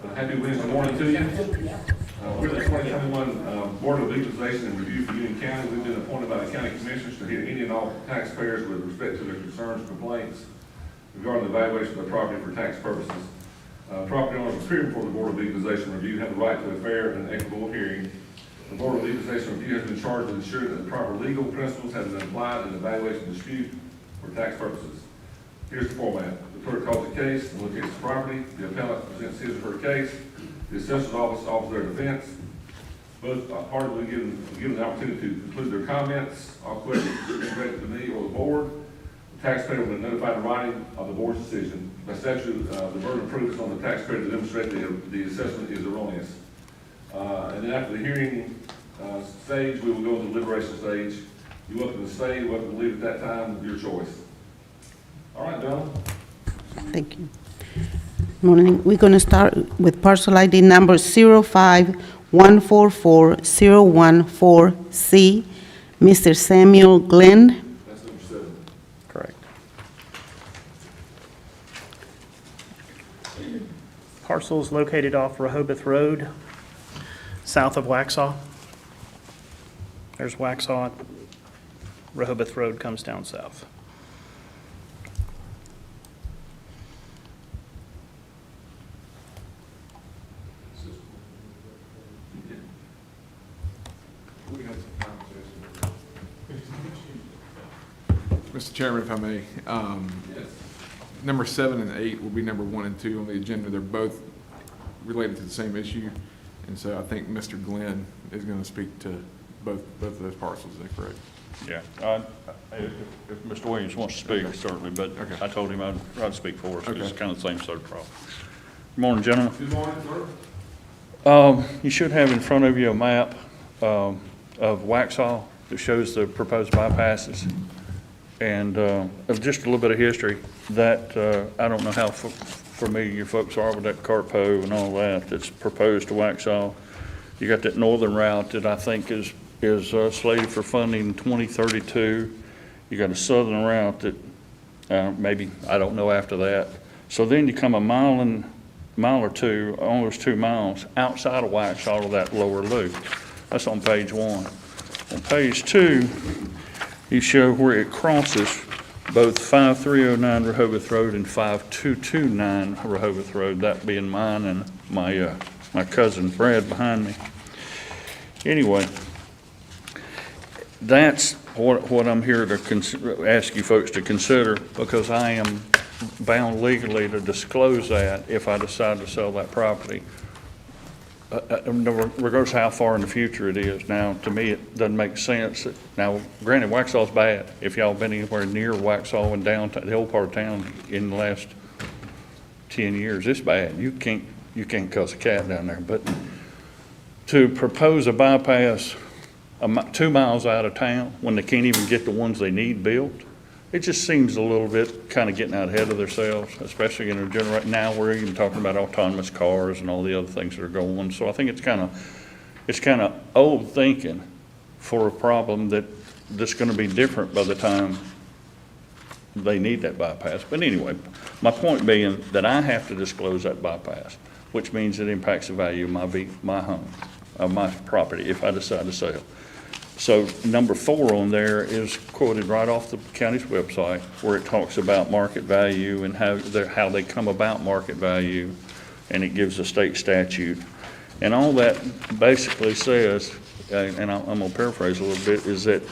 Happy Wednesday morning to you. We're the 2021 Board of Equalization and Review for Union County. We've been appointed by the county commissioners to hear any and all taxpayers with respect to their concerns and complaints regarding the evaluation of their property for tax purposes. Property owners appearing before the Board of Equalization and Review have the right to a fair and equitable hearing. The Board of Equalization and Review has been charged with ensuring that the proper legal principles have been applied in the evaluation dispute for tax purposes. Here's the format. The clerk calls the case and locates the property. The appellant presents his or her case. The assessor's office offers their defense. Both parties will be given the opportunity to conclude their comments. All questions directed to me or the board. The taxpayer will be notified in writing of the board's decision. By statute, the burden of proof is on the taxpayer to demonstrate the assessment is erroneous. And then after the hearing stage, we will go to the deliberation stage. You're welcome to stay, you're welcome to leave at that time, your choice. All right, gentlemen. Thank you. Morning. We're going to start with parcel ID number 05144-014C. Mr. Samuel Glenn. That's number 7. Correct. Parcel is located off Rehoboth Road, south of Waxhaw. There's Waxhaw. Rehoboth Road comes down south. Mr. Chairman, if I may, Yes. number 7 and 8 will be number 1 and 2 on the agenda. They're both related to the same issue, and so I think Mr. Glenn is going to speak to both of those parcels. Is that correct? Yeah, if Mr. Williams wants to speak, certainly, but Okay. I told him I'd speak for us, 'cause it's Okay. kind of the same sort of problem. Good morning, gentlemen. Good morning, sir. You should have in front of you a map of Waxhaw that shows the proposed bypasses. And of just a little bit of history, that, I don't know how familiar you folks are with that Carpo and all that that's proposed to Waxhaw. You got that northern route that I think is slated for funding in 2032. You got a southern route that maybe, I don't know after that. So then you come a mile or two, almost 2 miles outside of Waxhaw to that lower loop. That's on page 1. On page 2, you show where it crosses both 5309 Rehoboth Road and 5229 Rehoboth Road, that being mine and my cousin Brad behind me. Anyway, that's what I'm here to ask you folks to consider, because I am bound legally to disclose that if I decide to sell that property. Regardless of how far in the future it is. Now, to me, it doesn't make sense. Now, granted, Waxhaw's bad. If y'all been anywhere near Waxhaw and downtown, the old part of town in the last 10 years, it's bad. You can't cuss a cat down there. But to propose a bypass 2 miles out of town when they can't even get the ones they need built, it just seems a little bit kind of getting out ahead of themselves, especially in a generation. Now we're even talking about autonomous cars and all the other things that are going. So I think it's kind of old thinking for a problem that's going to be different by the time they need that bypass. But anyway, my point being that I have to disclose that bypass, which means it impacts the value of my home, of my property, if I decide to sell. So number 4 on there is quoted right off the county's website, where it talks about market value and how they come about market value, and it gives a state statute. And all that basically says, and I'm going to paraphrase a little bit, is that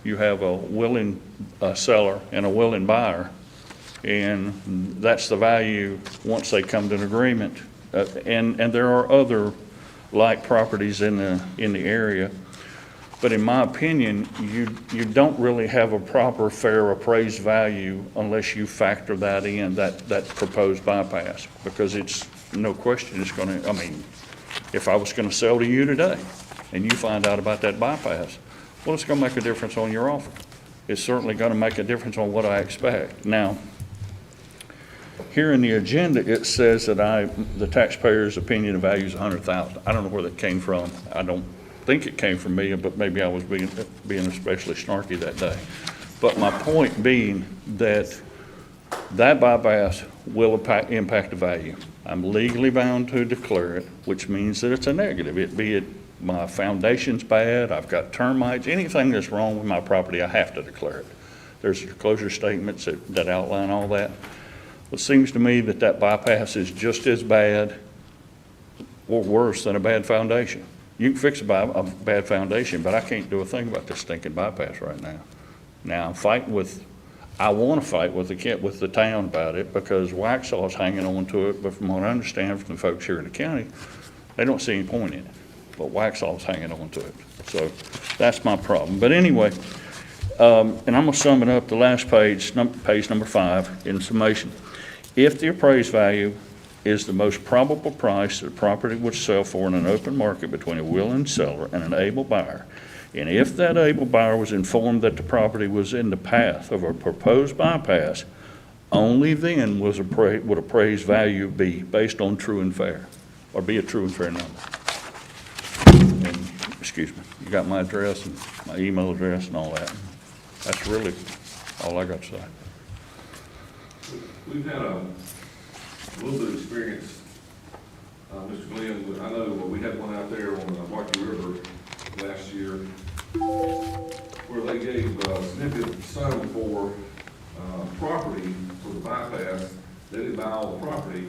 you have a willing seller and a willing buyer, and that's the value once they come to an agreement. And there are other like properties in the area. But in my opinion, you don't really have a proper, fair appraised value unless you factor that in, that proposed bypass, because it's no question it's going to, I mean, if I was going to sell to you today and you find out about that bypass, well, it's going to make a difference on your offer. It's certainly going to make a difference on what I expect. Now, here in the agenda, it says that the taxpayer's opinion of value is $100,000. I don't know where that came from. I don't think it came from me, but maybe I was being especially snarky that day. But my point being that that bypass will impact the value. I'm legally bound to declare it, which means that it's a negative. Be it my foundation's bad, I've got termites, anything that's wrong with my property, I have to declare it. There's disclosure statements that outline all that. It seems to me that that bypass is just as bad or worse than a bad foundation. You can fix a bad foundation, but I can't do a thing about this stinking bypass right now. Now, I want to fight with the town about it because Waxhaw's hanging on to it, but from what I understand from the folks here in the county, they don't see any point in it. But Waxhaw's hanging on to it. So that's my problem. But anyway, and I'm going to sum it up, the last page, page number 5, in summation. If the appraised value is the most probable price that the property would sell for in an open market between a willing seller and an able buyer, and if that able buyer was informed that the property was in the path of a proposed bypass, only then would appraised value be based on true and fair, or be a true and fair number. And, excuse me, you got my address and my email address and all that. That's really all I got to say. We've had a little bit of experience, Mr. Glenn. I know we had one out there on the Markey River last year where they gave a significant sum for property for the bypass. They didn't buy all the property.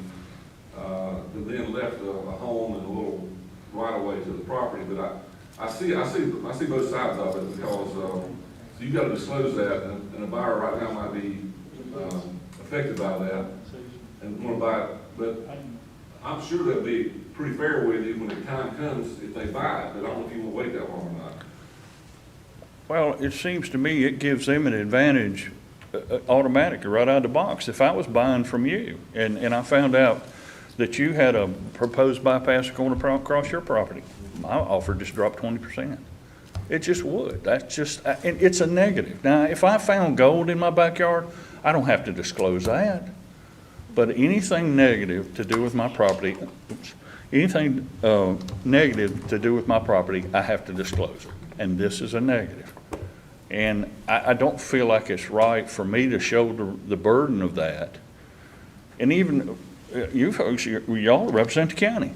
They then left a home and a little right of way to the property. But I see both sides of it because so you got to disclose that, and a buyer right now might be affected by that and want to buy it. But I'm sure they'll be pretty fair with you when the time comes if they buy it. But I don't know if you want to wait that long or not. Well, it seems to me it gives them an advantage automatically right out of the box. If I was buying from you and I found out that you had a proposed bypass going across your property, my offer just dropped 20%. It just would. That's just, and it's a negative. Now, if I found gold in my backyard, I don't have to disclose that. But anything negative to do with my property, anything negative to do with my property, I have to disclose it. And this is a negative. And I don't feel like it's right for me to shoulder the burden of that. And even you folks, y'all represent the county.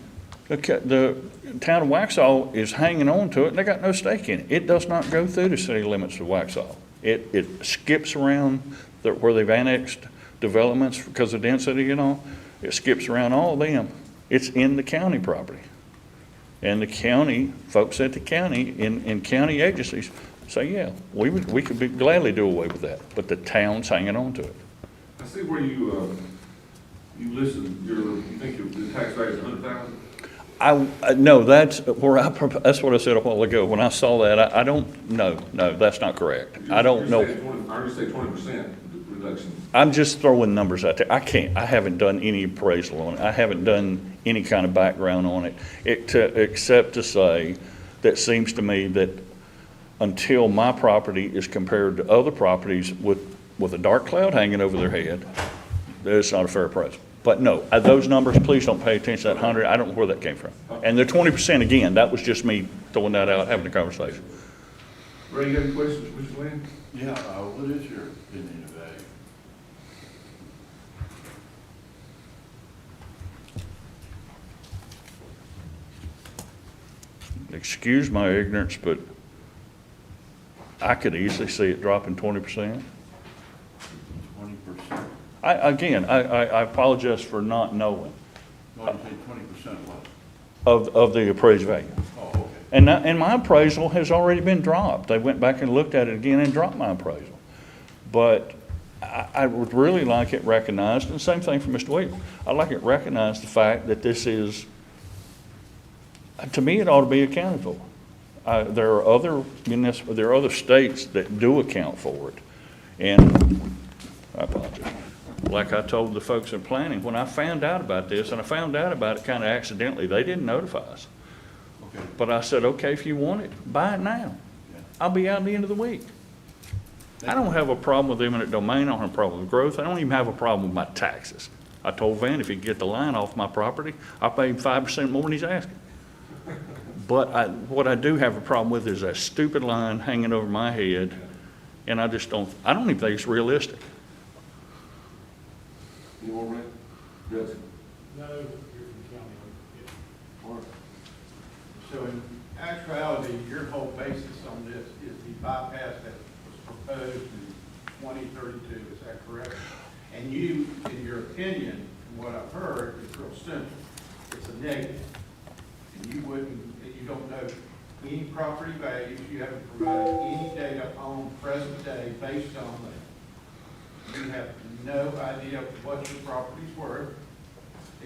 The town of Waxhaw is hanging on to it, and they got no stake in it. It does not go through the city limits of Waxhaw. It skips around where they've annexed developments because of density and all. It skips around all of them. It's in the county property. And the county, folks at the county, in county agencies, say, yeah, we could gladly do away with that, but the town's hanging on to it. I see where you listed you think the tax rate is 100,000? No, that's that's what I said a while ago. When I saw that, I don't, no, that's not correct. I don't know. I heard you say 20% reduction. I'm just throwing numbers out there. I haven't done any appraisal on it. I haven't done any kind of background on it, except to say that seems to me that until my property is compared to other properties with a dark cloud hanging over their head, it's not a fair appraisal. But no, those numbers, please don't pay attention to that 100. I don't know where that came from. And the 20%, again, that was just me throwing that out, having a conversation. Ray, you got any questions, Mr. Glenn? Yeah, what is your opinion of value? Excuse my ignorance, but I could easily see it dropping 20%. 20%? I apologize for not knowing No, you say 20% what? of the appraised value. Oh, okay. And my appraisal has already been dropped. They went back and looked at it again and dropped my appraisal. But I would really like it recognized, and same thing for Mr. Williams. I'd like it recognized the fact that this is, to me, it ought to be accounted for. There are other states that do account for it. And I apologize. Like I told the folks in planning, when I found out about this, and I found out about it kind of accidentally, they didn't notify us. Okay. But I said, okay, if you want it, buy it now. Yeah. I'll be out at the end of the week. I don't have a problem with eminent domain. I don't have a problem with growth. I don't even have a problem with my taxes. I told Van if he could get the line off my property, I'll pay him 5% more than he's asking. But what I do have a problem with is that stupid line hanging over my head, and I don't even think it's realistic. Any more, Brent? Judge? No, you're from county. All right. So in actuality, your whole basis on this is the bypass that was proposed in 2032, is that correct? And you, in your opinion, from what I've heard, it's real simple. It's a negative. And you don't know any property values, you haven't provided any data on present day based on that. You have no idea what your property's worth,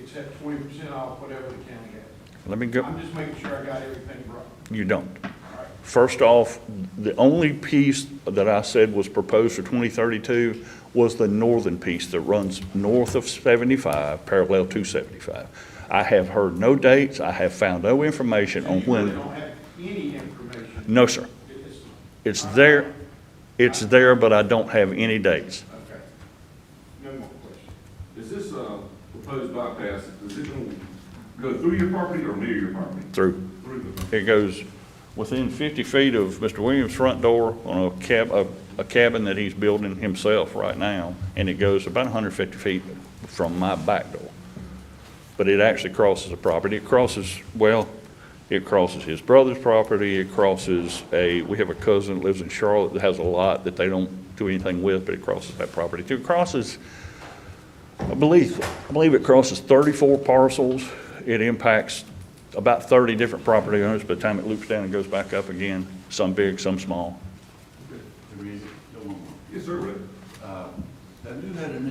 except 20% off whatever the county has. Let me go, I'm just making sure I got everything right. you don't. All right. First off, the only piece that I said was proposed for 2032 was the northern piece that runs north of 75, parallel to 75. I have heard no dates, I have found no information on You really when. don't have any information. No, sir. It's there, but I don't have any dates. Okay. No more questions. Is this, proposed bypass, is it gonna go through your property or near your property? Through. Through the. It goes within 50 feet of Mr. Williams' front door on a cabin that he's building himself right now, and it goes about 150 feet from my back door. But it actually crosses the property. It crosses his brother's property. It crosses we have a cousin that lives in Charlotte that has a lot that they don't do anything with, but it crosses that property too. It crosses, I believe it crosses 34 parcels. It impacts about 30 different property owners by the time it loops down and goes back up again, some big, some small. Have you, one more. Yes, sir, Rick. Have you had an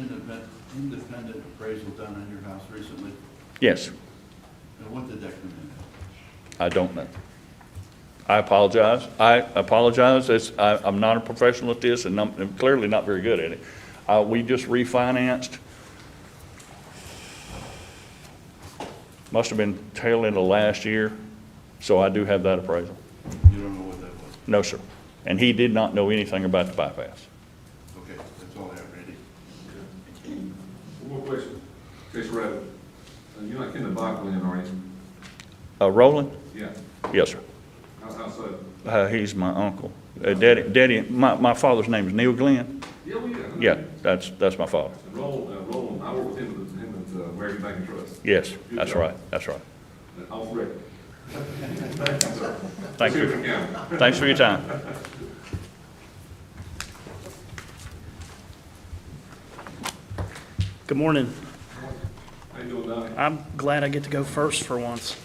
independent appraisal done on your house recently? Yes, And what did that come in I don't know. I apologize. I'm not a professional at this, and I'm clearly not very good at it. We just refinanced. Must have been tail end of last year, so I do have that appraisal. at? You don't know what that was? No, sir. And he did not know anything about the bypass. Okay, that's all I have, Randy. One more question. Case Rabbit. You're not Ken the Bachman, are you? Roland? Yeah. Yes, sir. How so? He's my uncle. Daddy, my father's name is Neil Glenn. Yeah, well, Yeah, that's my father. And Roland, I work with him at American Bank and Trust. Yes, Good that's job. right, that's right. Off the record. Thank you, sir. Thank you. Super County. Thanks for your time. Good morning. How you doing, Donnie? I'm glad I get to go first for once.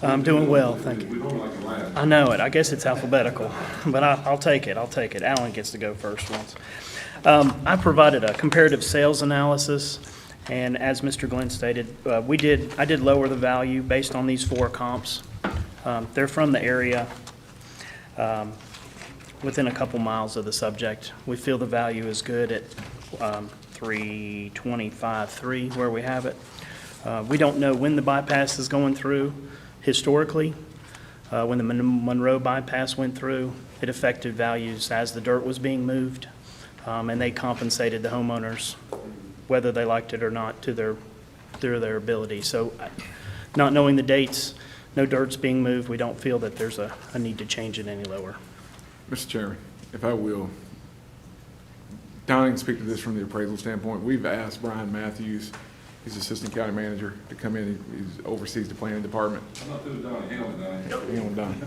I'm doing well, thank you. We normally like to laugh. I know it. I guess it's alphabetical, but I'll take it. I'll take it. Alan gets to go first once. I provided a comparative sales analysis, and as Mr. Glenn stated, I did lower the value based on these 4 comps. They're from the area, within a couple miles of the subject. We feel the value is good at 325.3 where we have it. We don't know when the bypass is going through. Historically, when the Monroe bypass went through, it affected values as the dirt was being moved, and they compensated the homeowners, whether they liked it or not, to their ability. So not knowing the dates, no dirt's being moved, we don't feel that there's a need to change it any lower. Mr. Chairman, if I will, Donnie can speak to this from the appraisal standpoint. We've asked Brian Matthews, he's Assistant County Manager, to come in. He oversees the planning department. I'm not through with Donnie. Hang on, Donnie. Hang on, Donnie.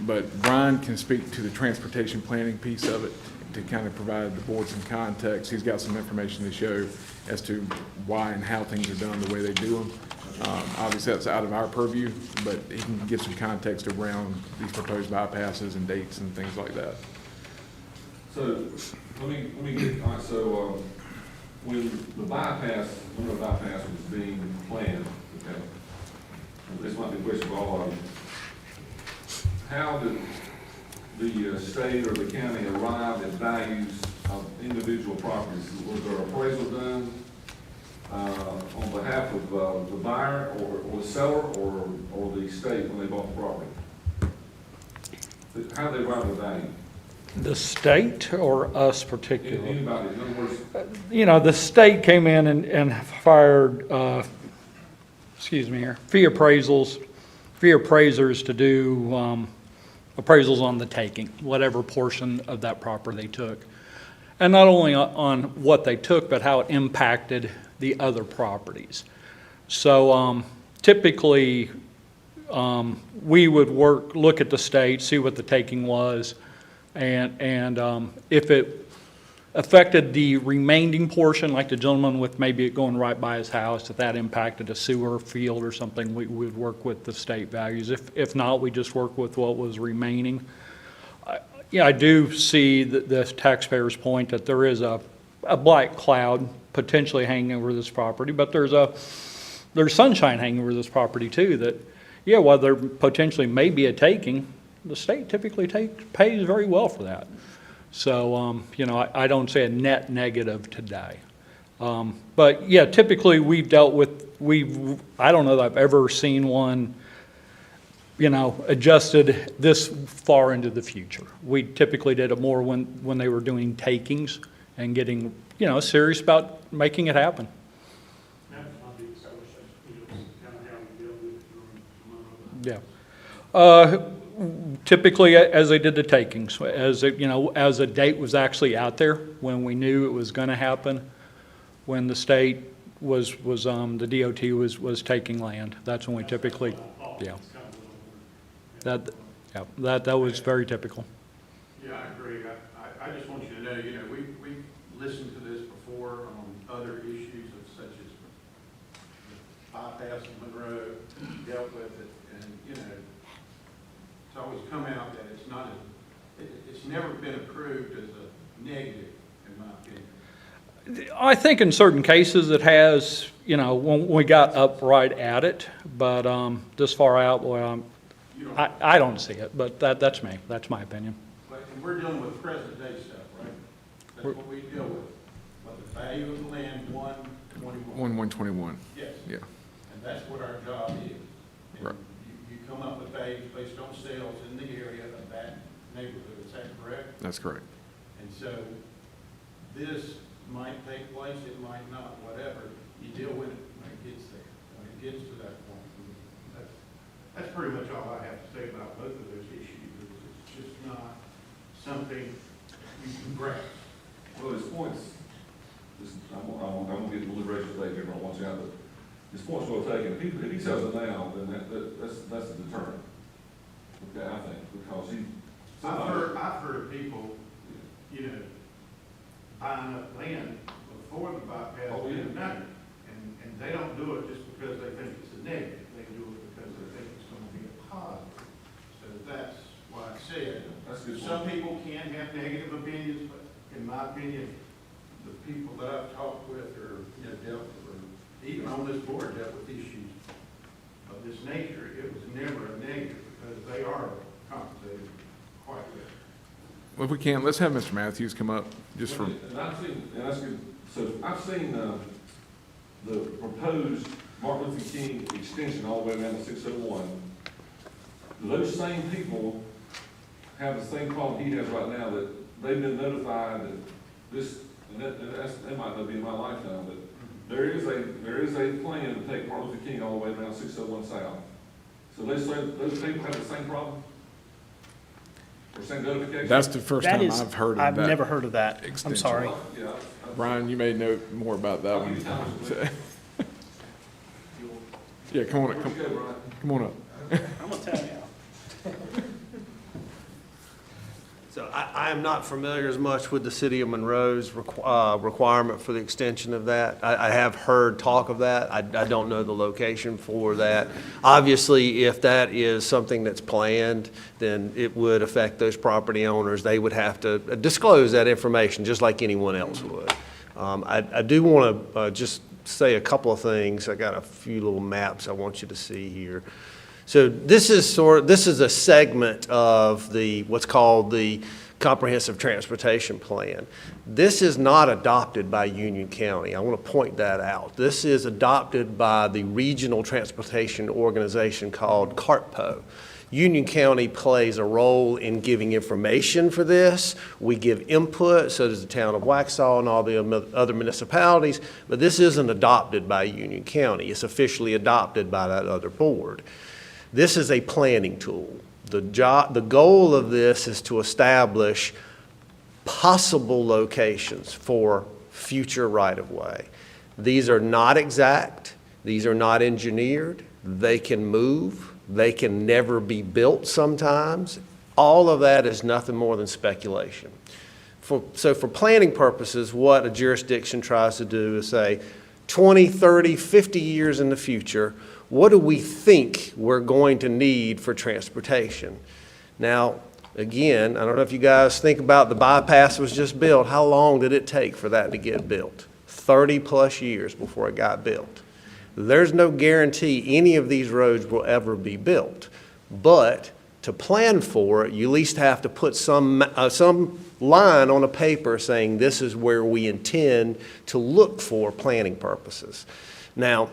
But Brian can speak to the transportation planning piece of it to kind of provide the board some context. He's got some information to show as to why and how things are done the way they do them. Obviously, that's out of our purview, but he can give some context around these proposed bypasses and dates and things like that. So, let me get, all right, so, when the Monroe bypass was being planned, okay, this might be a question for all of you. How did the state or the county arrive at values of individual properties? Was there appraisal done, on behalf of, the buyer or the seller or the state when they bought the property? How did they arrive at value? The state or us particularly? Anybody, in other words, You know, the state came in and fired, fee appraisers to do appraisals on the taking, whatever portion of that property they took. And not only on what they took, but how it impacted the other properties. So typically, we would look at the state, see what the taking was, and if it affected the remaining portion, like the gentleman with maybe it going right by his house, if that impacted a sewer field or something, we would work with the state values. If not, we just work with what was remaining. Yeah, I do see the taxpayer's point that there is a black cloud potentially hanging over this property, but there's sunshine hanging over this property too, that, yeah, while there potentially may be a taking, the state typically pays very well for that. So, I don't say a net negative today. But yeah, typically we've dealt with, I don't know that I've ever seen one, adjusted this far into the future. We typically did it more when they were doing takings and getting, serious about making it happen. Yeah. Typically, as they did the takings, as a date was actually out there, when we knew it was going to happen, when the state was the DOT was taking land, that's when we typically, yeah. That was very typical. Yeah, I agree. I just want you to know, we've listened to this before on other issues of such as bypass in Monroe, dealt with it, and, it's always come out that it's not, it's never been approved as a negative, in my opinion. I think in certain cases it has, when we got up right at it, but this far out, well, I don't see it, but that's me. That's my opinion. And we're dealing with present day stuff, right? That's what we deal with. But the value of the land, 121. 121. Yes. Yeah. And that's what our job is. And Right. You come up with values based on sales in the area of that neighborhood. Is that correct? That's correct. And so this might take place, it might not, whatever. You deal with it when it gets there, when it gets to that point. And that's pretty much all I have to say about both of those issues. It's just not something you can grasp. Well, his points, I'm gonna get the deliberation today, everyone wants you out, but his point's well taken. If he sells it now, then that's a deterrent. Okay, I think, because I've heard of people, buying up land before the bypass. Oh, yeah. And they don't do it just because they think it's a negative. They do it because they think it's going to be a positive. So that's why I said, That's a good point. some people can have negative opinions, but in my opinion, the people that I've talked with or, dealt with, or even on this board dealt with issues of this nature, it was never a negative because they are compensated quite well. Well, if we can, let's have Mr. Matthews come up just for, And I've seen, and that's good, so I've seen, the proposed Martin Luther King extension all the way down to 601. Do those same people have the same problem he has right now, that they've been notified that this, and that might not be in my lifetime, but there is a plan to take Martin Luther King all the way down 601 south. So those people have the same problem? Or same notification? that's the first That time is, I've heard of that. I've never heard of that. I'm extension. sorry. Yeah. Brian, you may know more about that one. Yeah, come on up, Where'd you go, Brian? come on up. I'm gonna tell you. So I am not familiar as much with the city of Monroe's requirement for the extension of that. I have heard talk of that. I don't know the location for that. Obviously, if that is something that's planned, then it would affect those property owners. They would have to disclose that information, just like anyone else would. I do want to just say a couple of things. I got a few little maps I want you to see here. So this is a segment of what's called the Comprehensive Transportation Plan. This is not adopted by Union County. I want to point that out. This is adopted by the regional transportation organization called CARTPO. Union County plays a role in giving information for this. We give input, so does the town of Waxhaw and all the other municipalities, but this isn't adopted by Union County. It's officially adopted by that other board. This is a planning tool. The goal of this is to establish possible locations for future right-of-way. These are not exact, these are not engineered, they can move, they can never be built sometimes. All of that is nothing more than speculation. So for planning purposes, what a jurisdiction tries to do is say, 20, 30, 50 years in the future, what do we think we're going to need for transportation? Now, again, I don't know if you guys think about the bypass was just built. How long did it take for that to get built? 30 plus years before it got built. There's no guarantee any of these roads will ever be built. But to plan for it, you at least have to put some line on a paper saying this is where we intend to look for planning purposes. Now,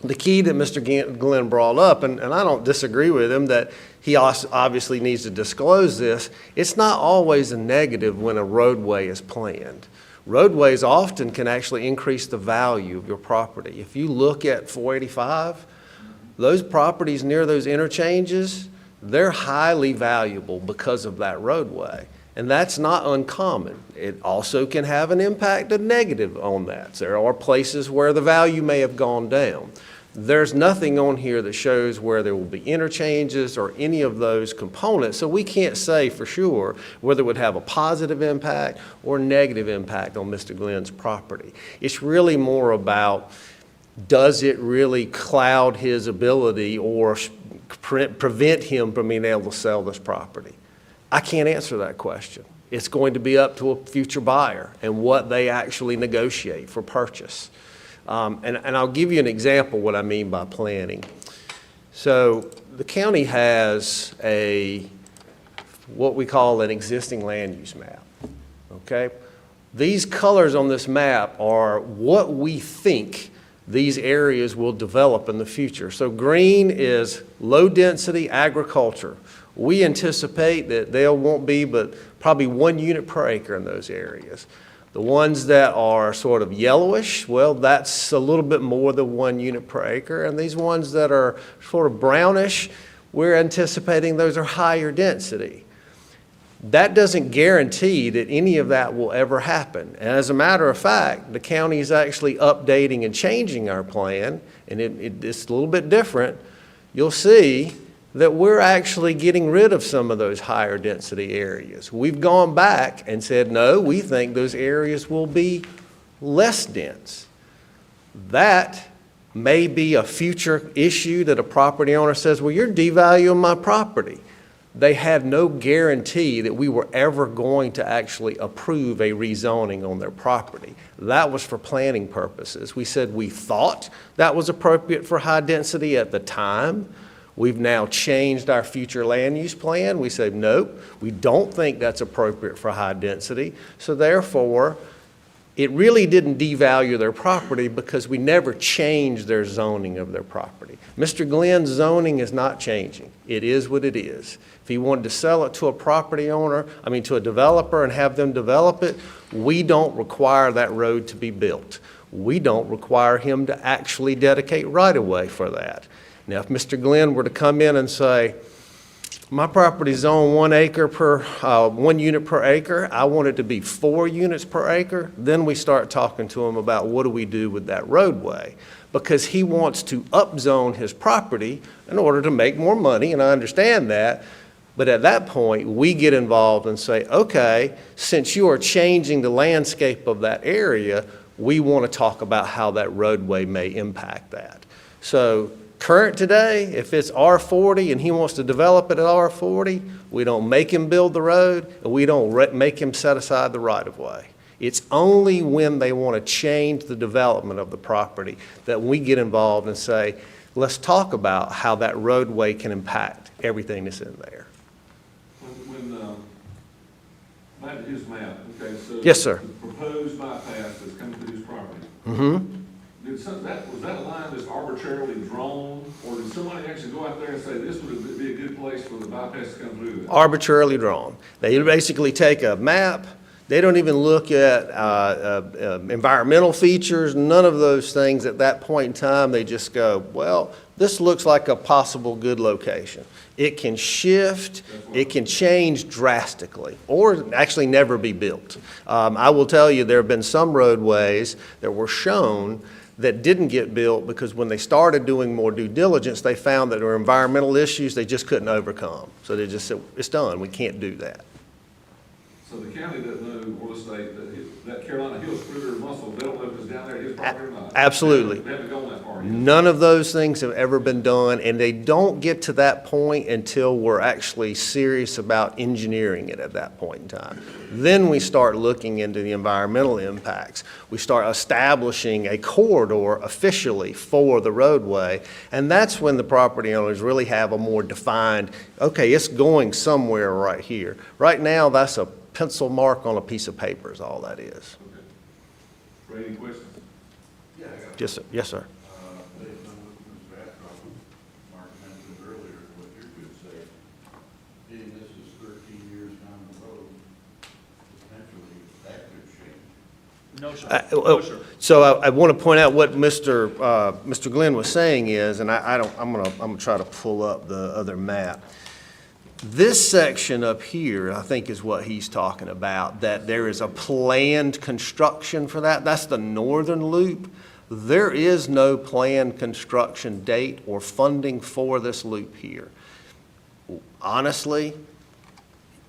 the key that Mr. Glenn brought up, and I don't disagree with him, that he also obviously needs to disclose this, it's not always a negative when a roadway is planned. Roadways often can actually increase the value of your property. If you look at 485, those properties near those interchanges, they're highly valuable because of that roadway. And that's not uncommon. It also can have an impact, a negative on that. There are places where the value may have gone down. There's nothing on here that shows where there will be interchanges or any of those components, so we can't say for sure whether it would have a positive impact or negative impact on Mr. Glenn's property. It's really more about, does it really cloud his ability or prevent him from being able to sell this property? I can't answer that question. It's going to be up to a future buyer and what they actually negotiate for purchase. And I'll give you an example what I mean by planning. So the county has what we call an existing land use map, okay? These colors on this map are what we think these areas will develop in the future. So green is low-density agriculture. We anticipate that there won't be but probably 1 unit per acre in those areas. The ones that are sort of yellowish, well, that's a little bit more than 1 unit per acre. And these ones that are sort of brownish, we're anticipating those are higher density. That doesn't guarantee that any of that will ever happen. And as a matter of fact, the county is actually updating and changing our plan, and it's a little bit different. You'll see that we're actually getting rid of some of those higher density areas. We've gone back and said, no, we think those areas will be less dense. That may be a future issue that a property owner says, well, you're devaluing my property. They had no guarantee that we were ever going to actually approve a rezoning on their property. That was for planning purposes. We said we thought that was appropriate for high density at the time. We've now changed our future land use plan. We said, nope, we don't think that's appropriate for high density. So therefore, it really didn't devalue their property because we never changed their zoning of their property. Mr. Glenn's zoning is not changing. It is what it is. If he wanted to sell it to a property owner, to a developer and have them develop it, we don't require that road to be built. We don't require him to actually dedicate right-of-way for that. Now, if Mr. Glenn were to come in and say, my property's zoned 1 unit per acre, I want it to be 4 units per acre, then we start talking to him about what do we do with that roadway. Because he wants to upzone his property in order to make more money, and I understand that. But at that point, we get involved and say, okay, since you are changing the landscape of that area, we want to talk about how that roadway may impact that. So current today, if it's R40 and he wants to develop it at R40, we don't make him build the road, and we don't make him set aside the right-of-way. It's only when they want to change the development of the property that we get involved and say, let's talk about how that roadway can impact everything that's in there. Back to his map, okay, so. Yes, sir. The proposed bypass that's coming through his property. Mm-hmm. Was that a line that's arbitrarily drawn, or did somebody actually go out there and say this would be a good place for the bypass to come through? Arbitrarily drawn. They basically take a map, They don't even look at environmental features, none of those things at that point in time. They just go, well, this looks like a possible good location. It can shift, it can change drastically, or actually never be built. I will tell you, there have been some roadways that were shown that didn't get built because when they started doing more due diligence, they found that there were environmental issues they just couldn't overcome. So they just said, it's done, we can't do that. So the county doesn't know, or the state, that Carolina Hills River Muscle, they don't know if it's down there, his property or not? Absolutely. They haven't gone that far yet. None of those things have ever been done, and they don't get to that point until we're actually serious about engineering it at that point in time. Then we start looking into the environmental impacts. We start establishing a corridor officially for the roadway, and that's when the property owners really have a more defined, okay, it's going somewhere right here. Right now, that's a pencil mark on a piece of paper is all that is. Okay. Ray, any questions? Yeah, I got Yes, sir. Yes, sir. based on what Mr. Ashcroft, Mark mentioned earlier, what you could say, being this is 13 years down the road, potentially that could change. No, sir. No, sir. So I want to point out what Mr. Glenn was saying is, and I'm gonna try to pull up the other map. This section up here, I think, is what he's talking about, that there is a planned construction for that. That's the northern loop. There is no planned construction date or funding for this loop here. Honestly,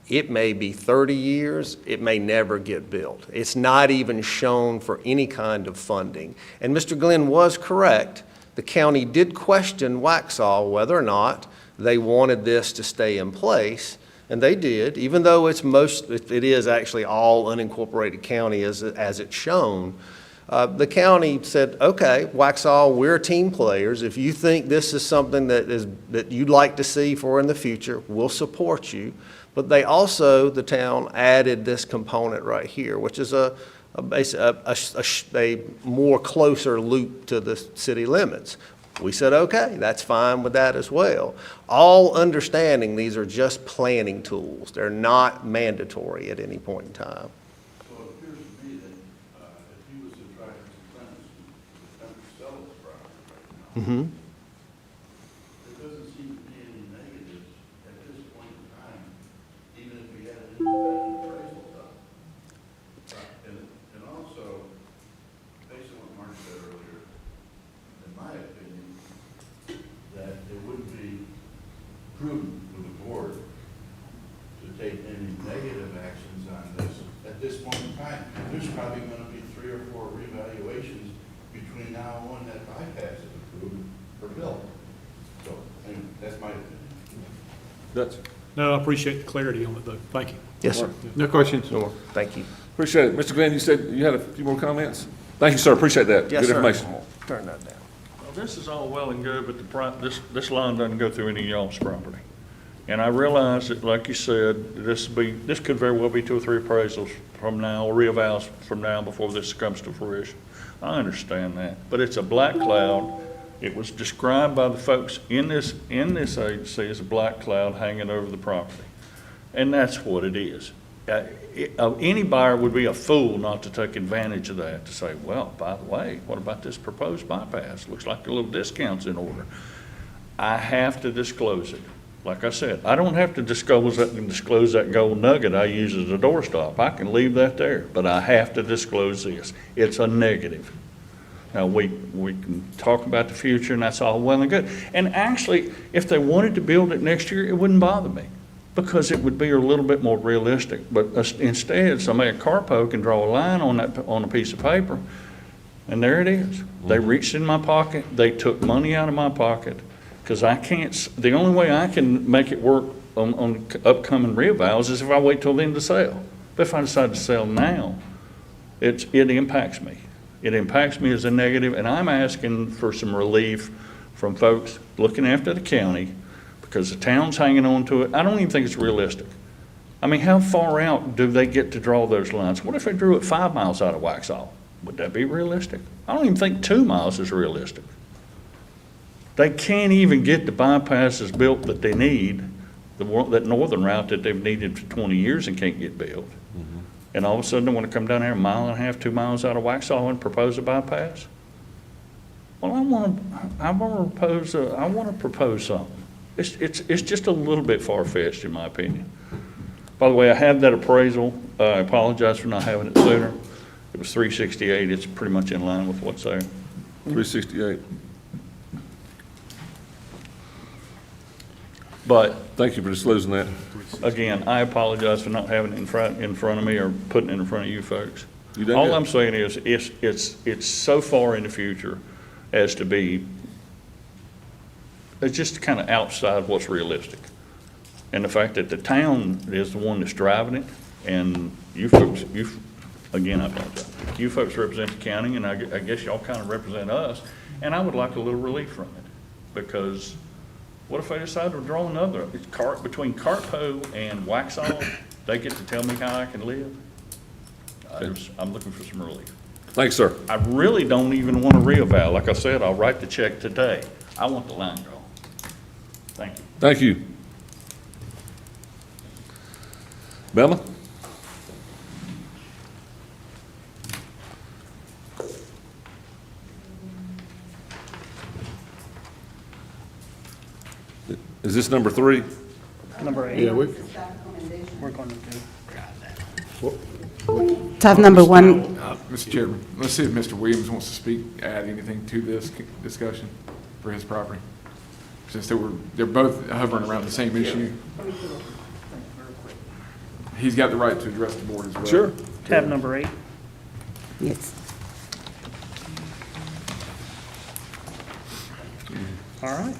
it may be 30 years, it may never get built. It's not even shown for any kind of funding. And Mr. Glenn was correct. The county did question Waxhaw whether or not they wanted this to stay in place, and they did, even though it is actually all unincorporated county as it's shown. The county said, okay, Waxhaw, we're team players. If you think this is something that you'd like to see for in the future, we'll support you. But they also, the town, added this component right here, which is a more closer loop to the city limits. We said, okay, that's fine with that as well. All understanding these are just planning tools. They're not mandatory at any point in time. So it appears to me that if he was to try to attempt to sell his property right now, Mm-hmm. there doesn't seem to be any negatives at this point in time, even if we had an independent appraisal done. And also, based on what Mark said earlier, in my opinion, that it wouldn't be prudent for the board to take any negative actions on this at this point in time. There's probably gonna be 3 or 4 revaluations between now and when that bypass is approved or built. So, anyway, that's my opinion. That's, No, I appreciate the clarity on it, though. Thank you. Yes, sir. No questions? No more. Thank you. appreciate it. Mr. Glenn, you said you had a few more comments? Thank you, sir, appreciate that. Yes, Good sir. information. Turn that down. Well, this is all well and good, but this line doesn't go through any of y'all's property. And I realize that, like you said, this could very well be 2 or 3 appraisals from now, or reevals from now before this comes to fruition. I understand that, but it's a black cloud. It was described by the folks in this agency as a black cloud hanging over the property. And that's what it is. Any buyer would be a fool not to take advantage of that, to say, well, by the way, what about this proposed bypass? Looks like a little discount's in order. I have to disclose it. Like I said, I don't have to disclose that gold nugget I use as a doorstop. I can leave that there, but I have to disclose this. It's a negative. Now, we can talk about the future, and that's all well and good. And actually, if they wanted to build it next year, it wouldn't bother me, because it would be a little bit more realistic. But instead, somebody at Carpo can draw a line on a piece of paper, and there it is. They reached in my pocket, they took money out of my pocket, because I can't, the only way I can make it work on upcoming reevals is if I wait till then to sell. But if I decide to sell now, it impacts me. It impacts me as a negative, and I'm asking for some relief from folks looking after the county, because the town's hanging on to it. I don't even think it's realistic. I mean, how far out do they get to draw those lines? What if they drew it 5 miles out of Waxhaw? Would that be realistic? I don't even think 2 miles is realistic. They can't even get the bypasses built that they need, that northern route that they've needed for 20 years and can't get built. And all of a sudden, they want to come down there a mile and a half, 2 miles out of Waxhaw and propose a bypass? Well, I want to propose something. It's just a little bit far-fetched, in my opinion. By the way, I have that appraisal. I apologize for not having it sooner. It was 368. It's pretty much in line with what's there. 368. But Thank you for disclosing that. again, I apologize for not having it in front of me or putting it in front of you folks. You done All good. I'm saying is, it's so far in the future as to be, it's just kind of outside what's realistic. And the fact that the town is the one that's driving it, and you folks, again, I apologize. You folks represent the county, and I guess y'all kind of represent us, and I would like a little relief from it. Because what if they decide to draw another, between Carpo and Waxhaw, they get to tell me how I can live? I'm looking for some relief. Thanks, sir. I really don't even want to reeval. Like I said, I'll write the check today. I want the line drawn. Thank you. Thank you. Bella? Is this number 3? Number 8, Yeah, we're going to do. Tab number 1, Mr. Chairman, let's see if Mr. Williams wants to speak, add anything to this discussion for his property. Since they're both hovering around the same issue. He's got the right to address the board as well. Sure. Tab number 8. yes. All right.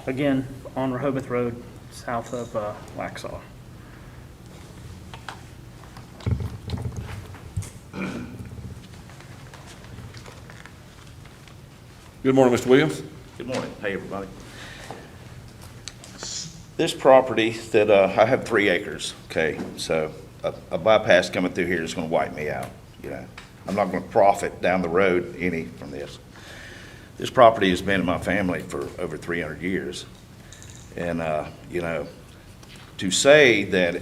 Again, on Rehoboth Road, south of Waxhaw. Good morning, Mr. Williams. Good morning. Hey, everybody. This property that, I have 3 acres, okay? So a bypass coming through here is gonna wipe me out, you know? I'm not gonna profit down the road any from this. This property has been in my family for over 300 years. And, you know, to say that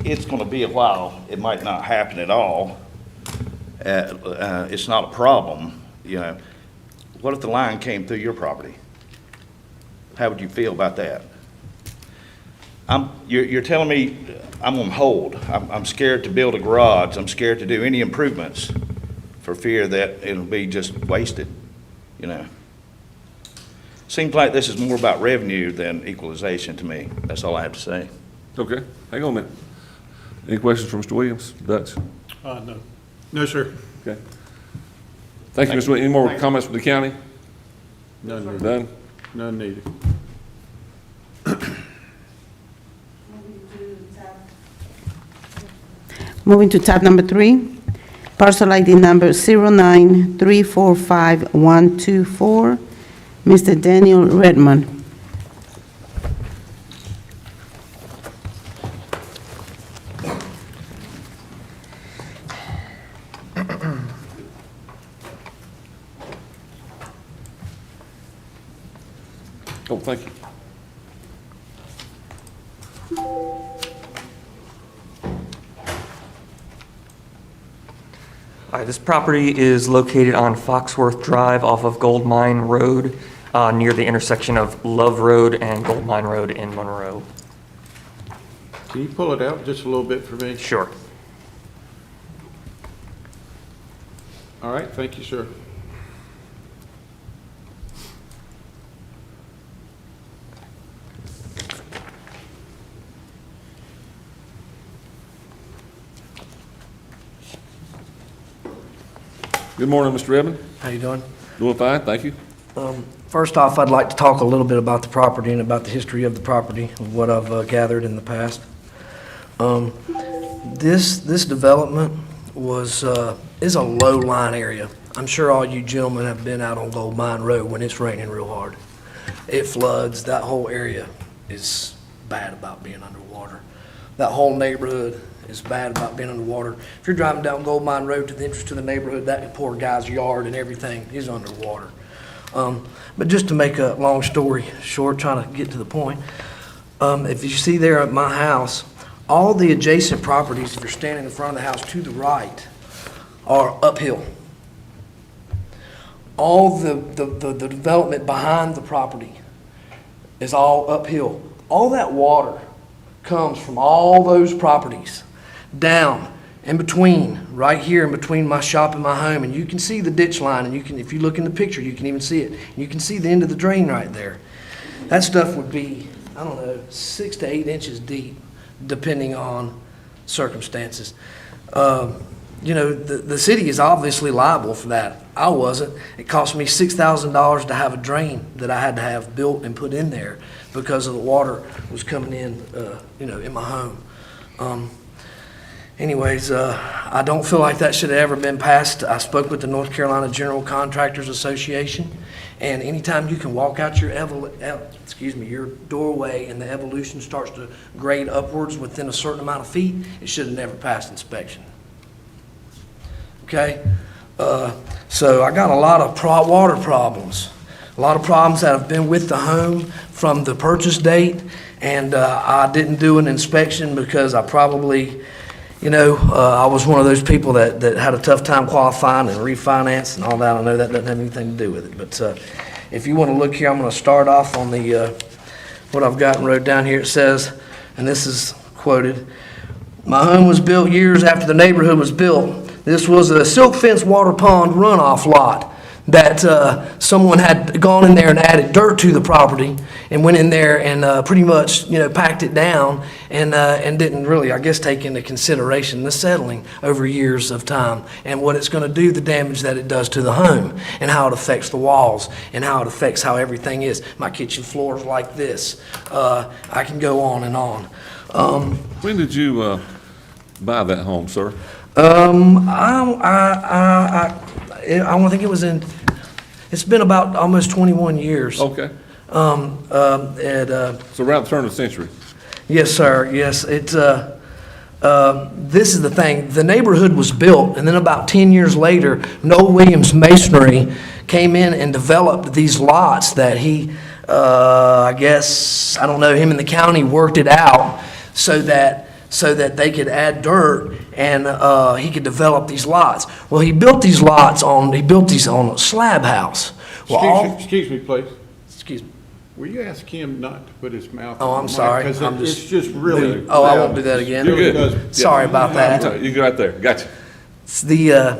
it's gonna be a while, it might not happen at all, it's not a problem, you know? What if the line came through your property? How would you feel about that? You're telling me I'm on hold. I'm scared to build a garage. I'm scared to do any improvements for fear that it'll be just wasted, you know? Seems like this is more about revenue than equalization to me. That's all I have to say. Okay, hang on a minute. Any questions for Mr. Williams? Dutch? No. No, sir. Okay. Thank you, Mr. Williams. Any more comments from the county? None needed. Done? None needed. Moving to tab number 3, parcel ID number 093455124, Mr. Daniel Redmond. Oh, thank you. Hi, this property is located on Foxworth Drive off of Gold Mine Road, near the intersection of Love Road and Gold Mine Road in Monroe. Can you pull it out just a little bit for me? Sure. All right, thank you, sir. Good morning, Mr. Redmond. How you doing? Doing fine, thank you. First off, I'd like to talk a little bit about the property and about the history of the property, of what I've gathered in the past. This development is a low-lying area. I'm sure all you gentlemen have been out on Gold Mine Road when it's raining real hard. It floods, that whole area is bad about being underwater. That whole neighborhood is bad about being underwater. If you're driving down Gold Mine Road to the entrance to the neighborhood, that poor guy's yard and everything is underwater. But just to make a long story short, trying to get to the point, if you see there at my house, All the adjacent properties, if you're standing in front of the house to the right, are uphill. All the development behind the property is all uphill. All that water comes from all those properties down in between, right here in between my shop and my home. And you can see the ditch line, and you can, if you look in the picture, you can even see it. You can see the end of the drain right there. That stuff would be, I don't know, 6 to 8 inches deep, depending on circumstances. You know, the city is obviously liable for that. I wasn't. It cost me $6,000 to have a drain that I had to have built and put in there because of the water was coming in, you know, in my home. Anyways, I don't feel like that should have ever been passed. I spoke with the North Carolina General Contractors Association, and anytime you can walk out your your doorway and the evolution starts to grade upwards within a certain amount of feet, it should have never passed inspection. Okay? So I got a lot of water problems. A lot of problems that have been with the home from the purchase date, and I didn't do an inspection because I probably, you know, I was one of those people that had a tough time qualifying and refinance and all that. I know that doesn't have anything to do with it. But if you want to look here, I'm going to start off on the what I've got wrote down here. It says, and this is quoted, "My home was built years after the neighborhood was built. This was a silk fence water pond runoff lot that someone had gone in there and added dirt to the property and went in there and pretty much, you know, packed it down and didn't really, I guess, take into consideration the settling over years of time and what it's going to do, the damage that it does to the home and how it affects the walls and how it affects how everything is. My kitchen floor is like this. I can go on and on. When did you buy that home, sir? I don't think it was in, it's been about almost 21 years. Okay. And, So around the turn of the century. yes, sir, yes, it's, this is the thing, the neighborhood was built, and then about 10 years later, Noel Williams Masonry came in and developed these lots that he, I guess, I don't know, him and the county worked it out so that they could add dirt and he could develop these lots. Well, he built these on a slab house. Well, Excuse me, please. excuse me. Will you ask him not to put his mouth Oh, on I'm the mic? sorry. 'Cause I'm it's just- just really. Oh, I won't do that again. It really You're does- good. Sorry about that. You go right there. Gotcha. It's the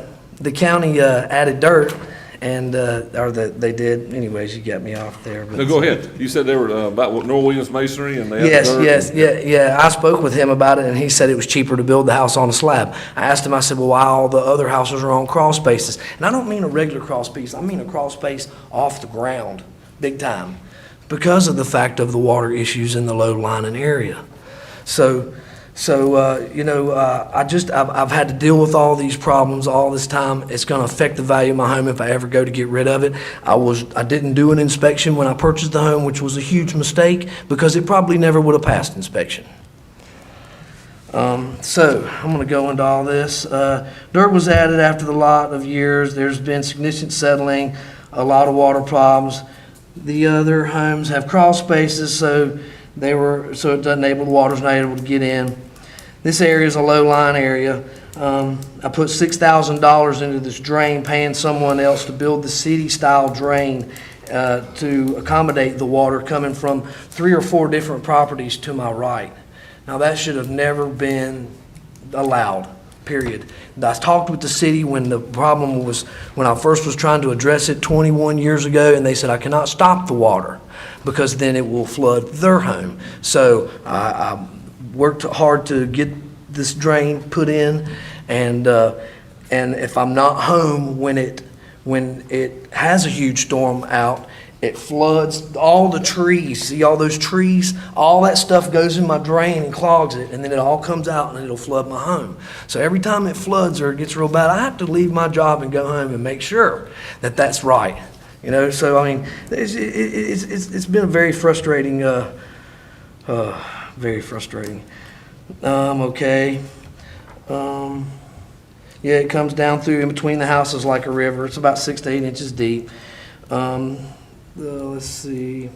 county added dirt and, they did, anyways, you got me off there. but- No, go ahead. You said they were about Noel Williams Masonry and they had Yes, dirt? yes, yeah. I spoke with him about it, and he said it was cheaper to build the house on a slab. I asked him, I said, well, why all the other houses are on crawl spaces? And I don't mean a regular crawl space, I mean a crawl space off the ground, big time, because of the fact of the water issues in the low-lying area. So, you know, I've had to deal with all these problems all this time. It's going to affect the value of my home if I ever go to get rid of it. I didn't do an inspection when I purchased the home, which was a huge mistake because it probably never would have passed inspection. So I'm going to go into all this. Dirt was added after the lot of years. There's been significant settling, a lot of water problems. The other homes have crawl spaces, so it doesn't enable the water's not able to get in. This area is a low-lying area. I put $6,000 into this drain, paying someone else to build the city-style drain to accommodate the water coming from 3 or 4 different properties to my right. Now, that should have never been allowed, period. I talked with the city when the problem was, when I first was trying to address it 21 years ago, and they said I cannot stop the water because then it will flood their home. So I worked hard to get this drain put in, and if I'm not home when it has a huge storm out, it floods all the trees. See all those trees? All that stuff goes in my drain and clogs it, and then it all comes out and it'll flood my home. So every time it floods or it gets real bad, I have to leave my job and go home and make sure that that's right. You know, so I mean, it's been a very frustrating, very frustrating. Okay. Yeah, it comes down through in between the houses like a river. It's about 6 to 8 inches deep. Let's see.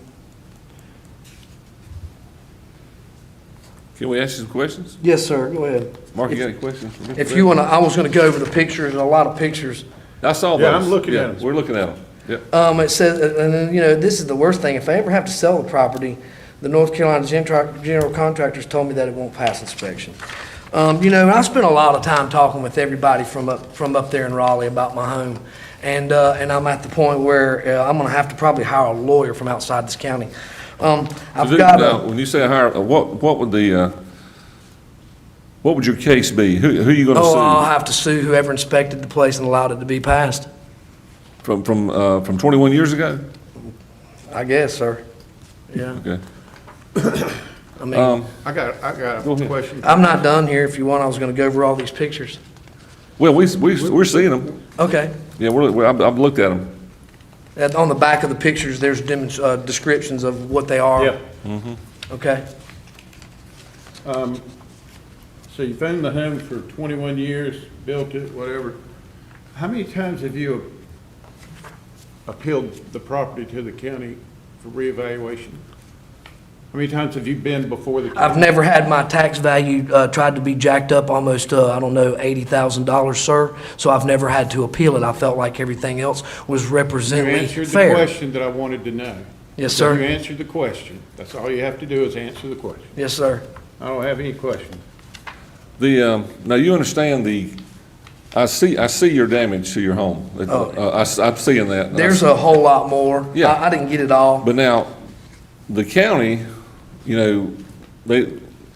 Can we ask you some questions? Yes, sir, go ahead. Mark, you got any questions for Mr. If you want to, I was going to go over the pictures, a lot of pictures. I saw those. Yeah, I'm looking at Yeah, them. we're looking at them. Yep. It says, and then, this is the worst thing, if I ever have to sell the property, the North Carolina general contractors told me that it won't pass inspection. And I spent a lot of time talking with everybody from up there in Raleigh about my home. And I'm at the point where I'm gonna have to probably hire a lawyer from outside this county. I've got Now, when you say hire, what would your case be? Who are you gonna I'll sue? have to sue whoever inspected the place and allowed it to be passed, From 21 years ago? I guess, sir. Yeah, Okay. I mean, I got Go a ahead. question. I'm not done here. If you want, I was gonna go over all these pictures. Well, we're seeing them. Okay. Yeah, I've looked at them. And on the back of the pictures, there's descriptions of what they are. Yeah. Okay. So you've owned the home for 21 years, built it, whatever. How many times have you appealed the property to the county for reevaluation? How many times have you been before the county? I've never had my tax value tried to be jacked up almost, $80,000, sir. So I've never had to appeal it. I felt like everything else was You representatively answered the fair. question that I wanted to know. Yes, So You sir. answered the question. That's all you have to do is answer the question. Yes, sir. I don't have any questions. Now you understand I see your damage to your home. I'm seeing that. There's a whole lot more. Yeah. I didn't get it all. But now, the county, they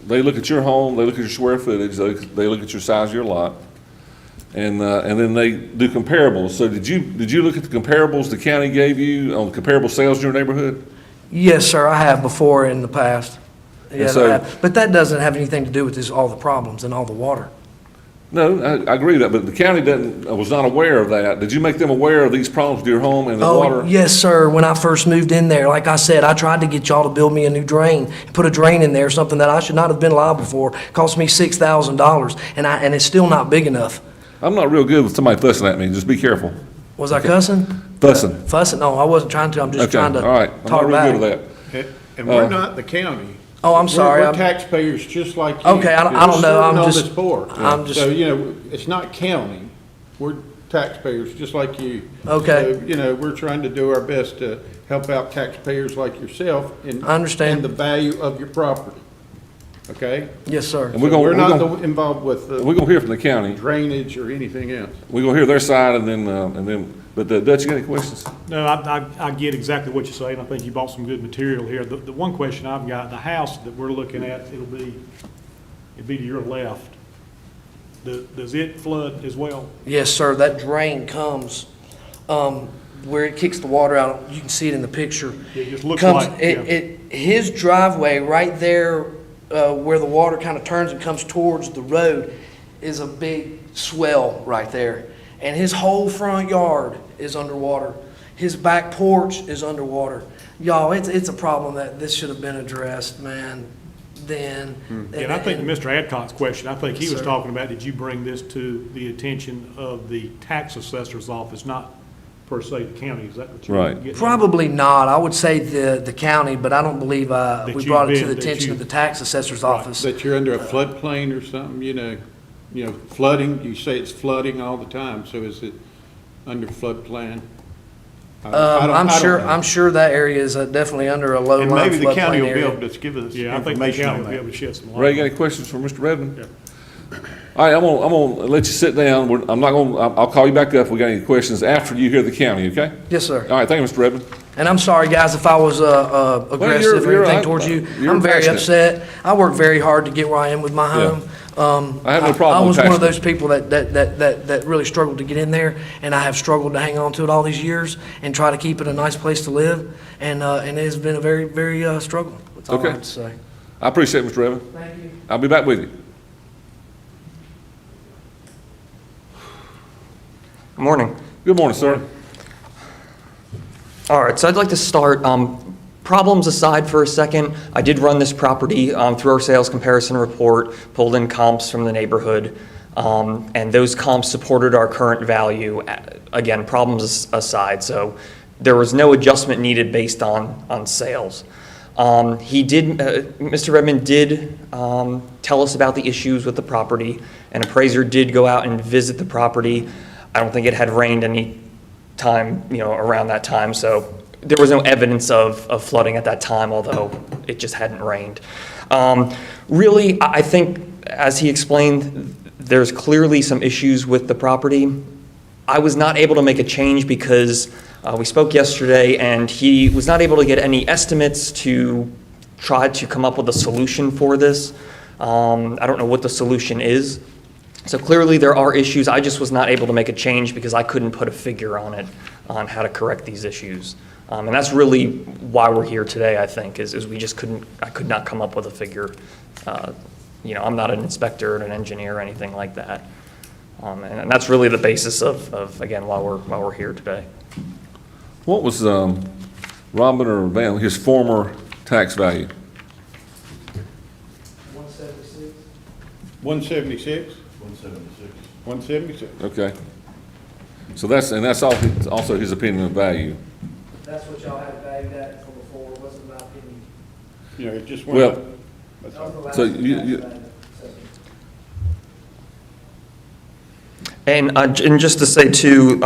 look at your home, they look at your square footage, they look at your size of your lot, and then they do comparables. So did you look at the comparables the county gave you on comparable sales in your neighborhood? Yes, sir, I have before in the past. Yes, so- I have. But that doesn't have anything to do with all the problems and all the water. No, I agree with that, but the county was not aware of that. Did you make them aware of these problems with your home and the water? Oh, yes, sir. When I first moved in there, like I said, I tried to get y'all to build me a new drain, put a drain in there, something that I should not have been liable for. Cost me $6,000, and it's still not big enough. I'm not real good with somebody fussing at me. Just be careful. Was I cussing? Fussing. Fussing? No, I wasn't trying to. I'm just Okay, trying to all right. I'm talk not real back. good with that. And we're not the county. Oh, I'm sorry. We're I'm- taxpayers just like you. Okay, I don't We're know. I'm serving on just- this board. I'm just- So, it's not county. We're taxpayers just like you. Okay. So, we're trying to do our best to help out taxpayers like yourself in. I understand. In the value of your property. Okay? Yes, sir. And we're gonna- We're not gonna- involved with We're gonna hear from the county. drainage or anything else. We're gonna hear their side and then, but Dutch, you got any questions? No, I get exactly what you're saying. I think you bought some good material here. The one question I've got, the house that we're looking at, it'd be to your left. Does it flood as well? Yes, sir. That drain comes where it kicks the water out. You can see it in the picture. It just looks Comes- like, yeah. His driveway right there, where the water kind of turns and comes towards the road, is a big swell right there. And his whole front yard is underwater. His back porch is underwater. Y'all, it's a problem that this should have been addressed, man, then. And I think Mr. Adcock's question, I think he Yes, was sir. talking about, did you bring this to the attention of the tax assessor's office, not per se the county? Is that what you're Right. getting at? Probably not. I would say the county, but I don't believe we you've brought it to been- the that attention you- of the tax assessor's office. That you're under a floodplain or something, flooding, you say it's flooding all the time, so is it under floodplain? I don't- I don't know. I'm sure that area is definitely under a low And line maybe the county floodplain will be area. able to give us Yeah, I think the information county on will be able that. to shed some light. Ray, you got any questions for Mr. Redmond? Yeah. All right, I'm gonna let you sit down. I'll call you back up if we got any questions after you hear the county, okay? Yes, sir. All right, thank you, Mr. Redmond. And I'm sorry, guys, if I was aggressive or you're anything right. towards you. You're I'm very passionate. upset. I work very hard to get where I am with my Yeah. home. I have no problem I was with one of passion. those people that really struggled to get in there, and I have struggled to hang on to it all these years and try to keep it a nice place to live, and it has been a very, very struggle. That's all I Okay. have to say. I appreciate it, Mr. Redmond. Thank you. I'll be back with you. Good morning. Good morning, sir. All right, so I'd like to start, problems aside for a second, I did run this property through our sales comparison report, pulled in comps from the neighborhood, and those comps supported our current value. Again, problems aside, so there was no adjustment needed based on sales. Mr. Redmond did tell us about the issues with the property. An appraiser did go out and visit the property. I don't think it had rained any time, around that time, so there was no evidence of flooding at that time, although it just hadn't rained. Really, I think, as he explained, there's clearly some issues with the property. I was not able to make a change because we spoke yesterday, and he was not able to get any estimates to try to come up with a solution for this. I don't know what the solution is. So clearly there are issues. I just was not able to make a change because I couldn't put a figure on it, on how to correct these issues. And that's really why we're here today, I think, is we just I could not come up with a figure. I'm not an inspector and an engineer or anything like that. And that's really the basis of again, why we're here today. What was Robin or Van, his former tax value? 176? 176? 176. 176? Okay. So that's also his opinion of value. That's what y'all had valued at from before, wasn't my opinion. It just Well, went up. That's That was all. the last So tax you- value. And just to say too,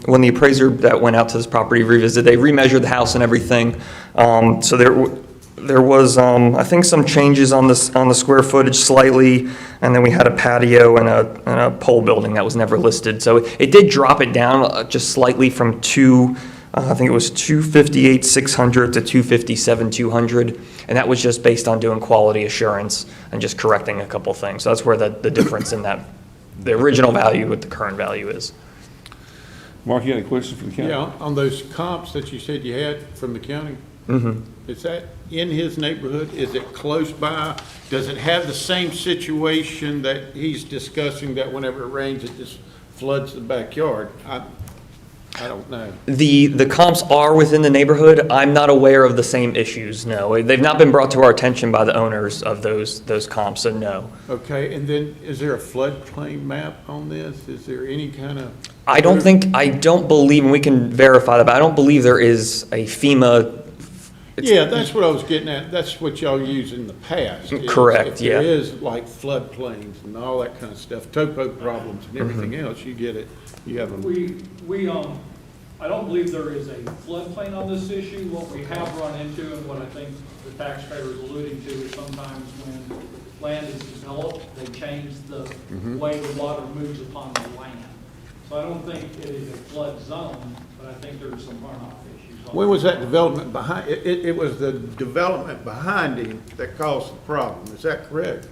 when the appraiser that went out to this property revisited, they remeasured the house and everything. So there was, I think, some changes on the square footage slightly, and then we had a patio and a pole building that was never listed. So it did drop it down just slightly from I think it was 258,600 to 257,200, and that was just based on doing quality assurance and just correcting a couple things. So that's where the difference in the original value with the current value is. Mark, you got any questions for the county? Yeah, on those comps that you said you had from the county, is that in his neighborhood? Is it close by? Does it have the same situation that he's discussing, that whenever it rains, it just floods the backyard? I don't know. The comps are within the neighborhood. I'm not aware of the same issues, no. They've not been brought to our attention by the owners of those comps, so no. Okay, and then is there a floodplain map on this? Is there any kind of? I don't believe, and we can verify that, but I don't believe there is a FEMA. Yeah, that's what I was getting at. That's what y'all used in the past. is Correct, yeah. If there is like floodplains and all that kind of stuff, topo problems and everything else, you get it. You have them. I don't believe there is a floodplain on this issue. What we have run into, and what I think the taxpayer is alluding to, is sometimes when land is developed, they change the way the water moves upon the land. So I don't think it is a flood zone, but I think there's some runoff issues. When was that development behind, it was the development behind him that caused the problem, is that correct?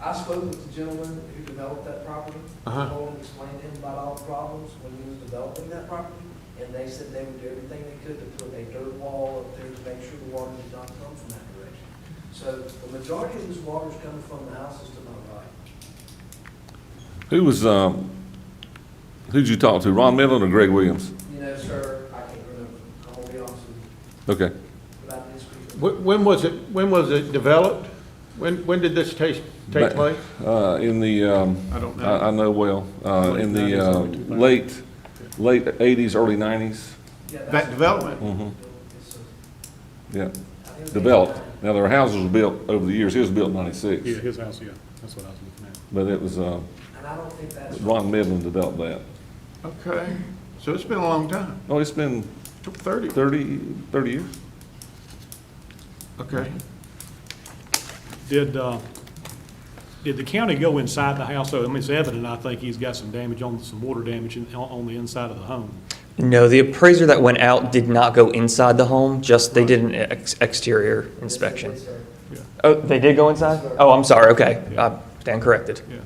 I spoke with the gentleman who developed that property. Uh-huh. Told him, explained to him about all the problems when he was developing that property. And they said they would do everything they could to put a dirt wall up there to make sure the water did not come from that direction. So the majority of this water is coming from the houses to my right. Who'd you talk to, Ron Midland or Greg Williams? Sir, I can't remember. I'm gonna be honest with you. Okay. But I did speak to him. When was it developed? When did this take place? In the, I don't know. I know well, in the late 80s, early 90s. Yeah, That that's- development? Yes, sir. Yeah, I think it developed. Now, there were houses built over the years. His was built in 96. Yeah, his house, yeah, that's what I was looking at. But it was, And I don't think that's. Ron Midland developed that. Okay, so it's been a long time, Oh, it's been 30. 30 years. Okay. Did the county go inside the house? So, I mean, it's evident, I think he's got some damage some water damage on the inside of the home. No, the appraiser that went out did not go inside the home, just they did an exterior inspection. Yes, sir. Oh, they did go inside? Oh, I'm sorry, okay. I stand corrected. Yeah.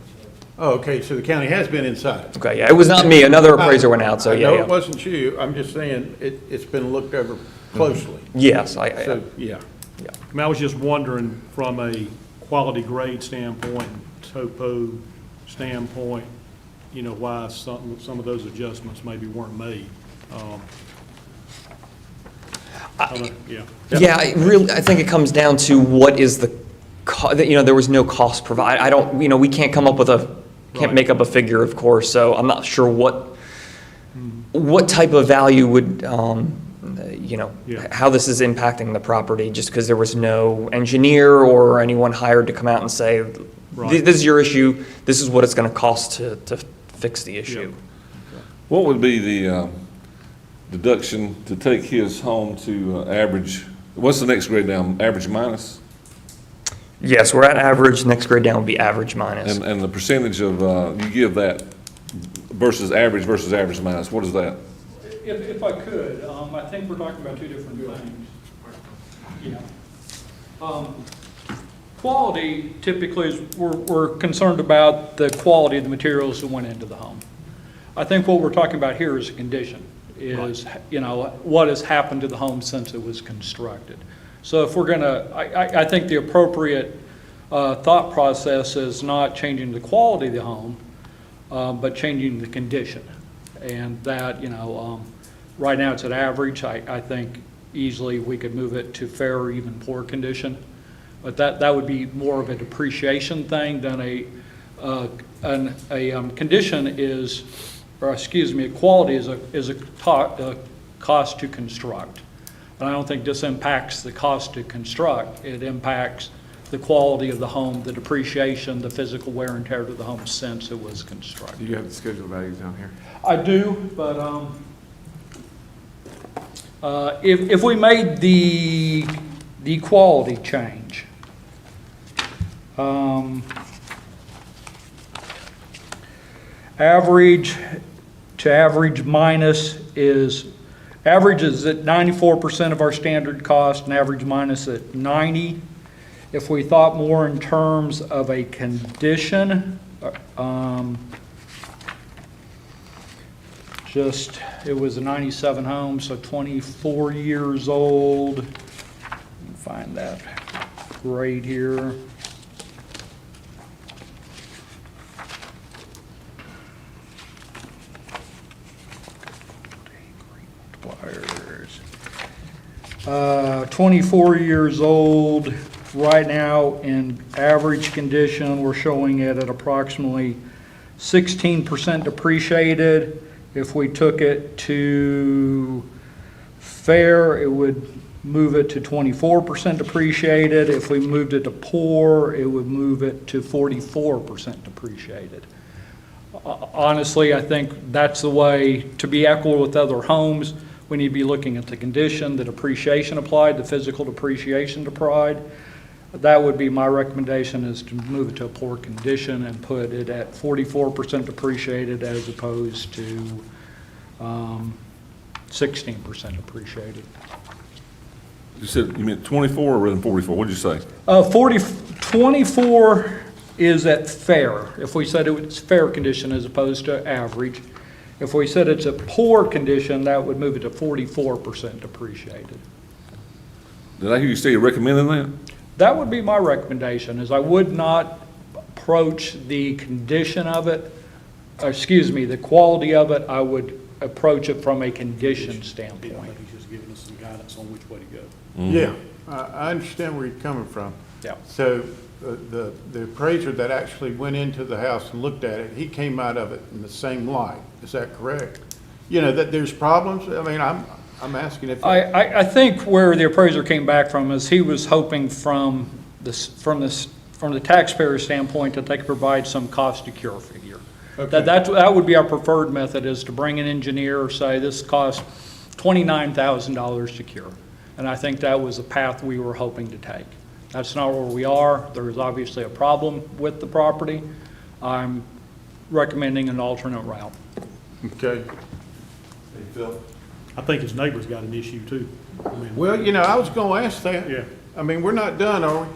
Oh, okay, so the county has been inside. Okay, yeah, it was not me, another appraiser went out, so I yeah, know it yeah. wasn't you, I'm just saying, it's been looked over closely. Yes, So, yeah. I mean, I was just wondering from a quality grade standpoint, topo standpoint, why some of those adjustments maybe weren't made. Yeah. Yeah, I think it comes down to what is there was no cost provided. I don't, we can't come up with can't Right. make up a figure, of course, so I'm not sure what type of value would, you know, Yeah. how this is impacting the property, just because there was no engineer or anyone hired to come out and say, Right. this is your issue, this is what it's going to cost to fix the issue. What would be the deduction to take his home to average, what's the next grade down, average minus? Yes, we're at average, next grade down would be average minus. And the percentage of, you give that versus average minus, what is that? If I could, I think we're talking about two different things. Quality typically is, we're concerned about the quality of the materials that went into the home. I think what we're talking about here is a condition, is, what has happened to the home since it was constructed. So if we're gonna, I think the appropriate thought process is not changing the quality of the home, but changing the condition. And that, right now it's at average. I think easily we could move it to fair or even poor condition. But that would be more of a depreciation thing than a condition is, or excuse me, a quality is a cost to construct. And I don't think this impacts the cost to construct. It impacts the quality of the home, the depreciation, the physical wear and tear to the home since it was constructed. Do you have the schedule values down here? I do, but if we made the quality change, average to average minus is, average is at 94% of our standard cost and average minus at 90. If we thought more in terms of a condition, it was a 97 home, so 24 years old. Let me find that grade here. Multipliers. 24 years old. Right now, in average condition, we're showing it at approximately 16% depreciated. If we took it to fair, it would move it to 24% depreciated. If we moved it to poor, it would move it to 44% depreciated. Honestly, I think that's the way to be equal with other homes. We need to be looking at the condition, the depreciation applied, the physical depreciation applied. That would be my recommendation, is to move it to a poor condition and put it at 44% depreciated as opposed to 16% depreciated. You said, you meant 24 rather than 44, what'd you say? 24 is at fair. If we said it was fair condition as opposed to average. If we said it's a poor condition, that would move it to 44% depreciated. Did I hear you say you're recommending that? That would be my recommendation, is I would not approach the condition of it, the quality of it. I would approach it from a condition standpoint. I think he's just giving us some guidance on which way to go. Yeah, I understand where you're coming from. Yeah. So the appraiser that actually went into the house and looked at it, he came out of it in the same light. Is that correct? That there's problems? I mean, I'm asking if. I think where the appraiser came back from is he was hoping from the taxpayer standpoint that they could provide some cost to cure figure. Okay. That would be our preferred method, is to bring an engineer, say this costs $29,000 to cure. And I think that was the path we were hoping to take. That's not where we are. There is obviously a problem with the property. I'm recommending an alternate route. Okay. Hey, Phil, I think his neighbor's got an issue too. I mean, Well, I was going to ask that. Yeah. I mean, we're not done, are we?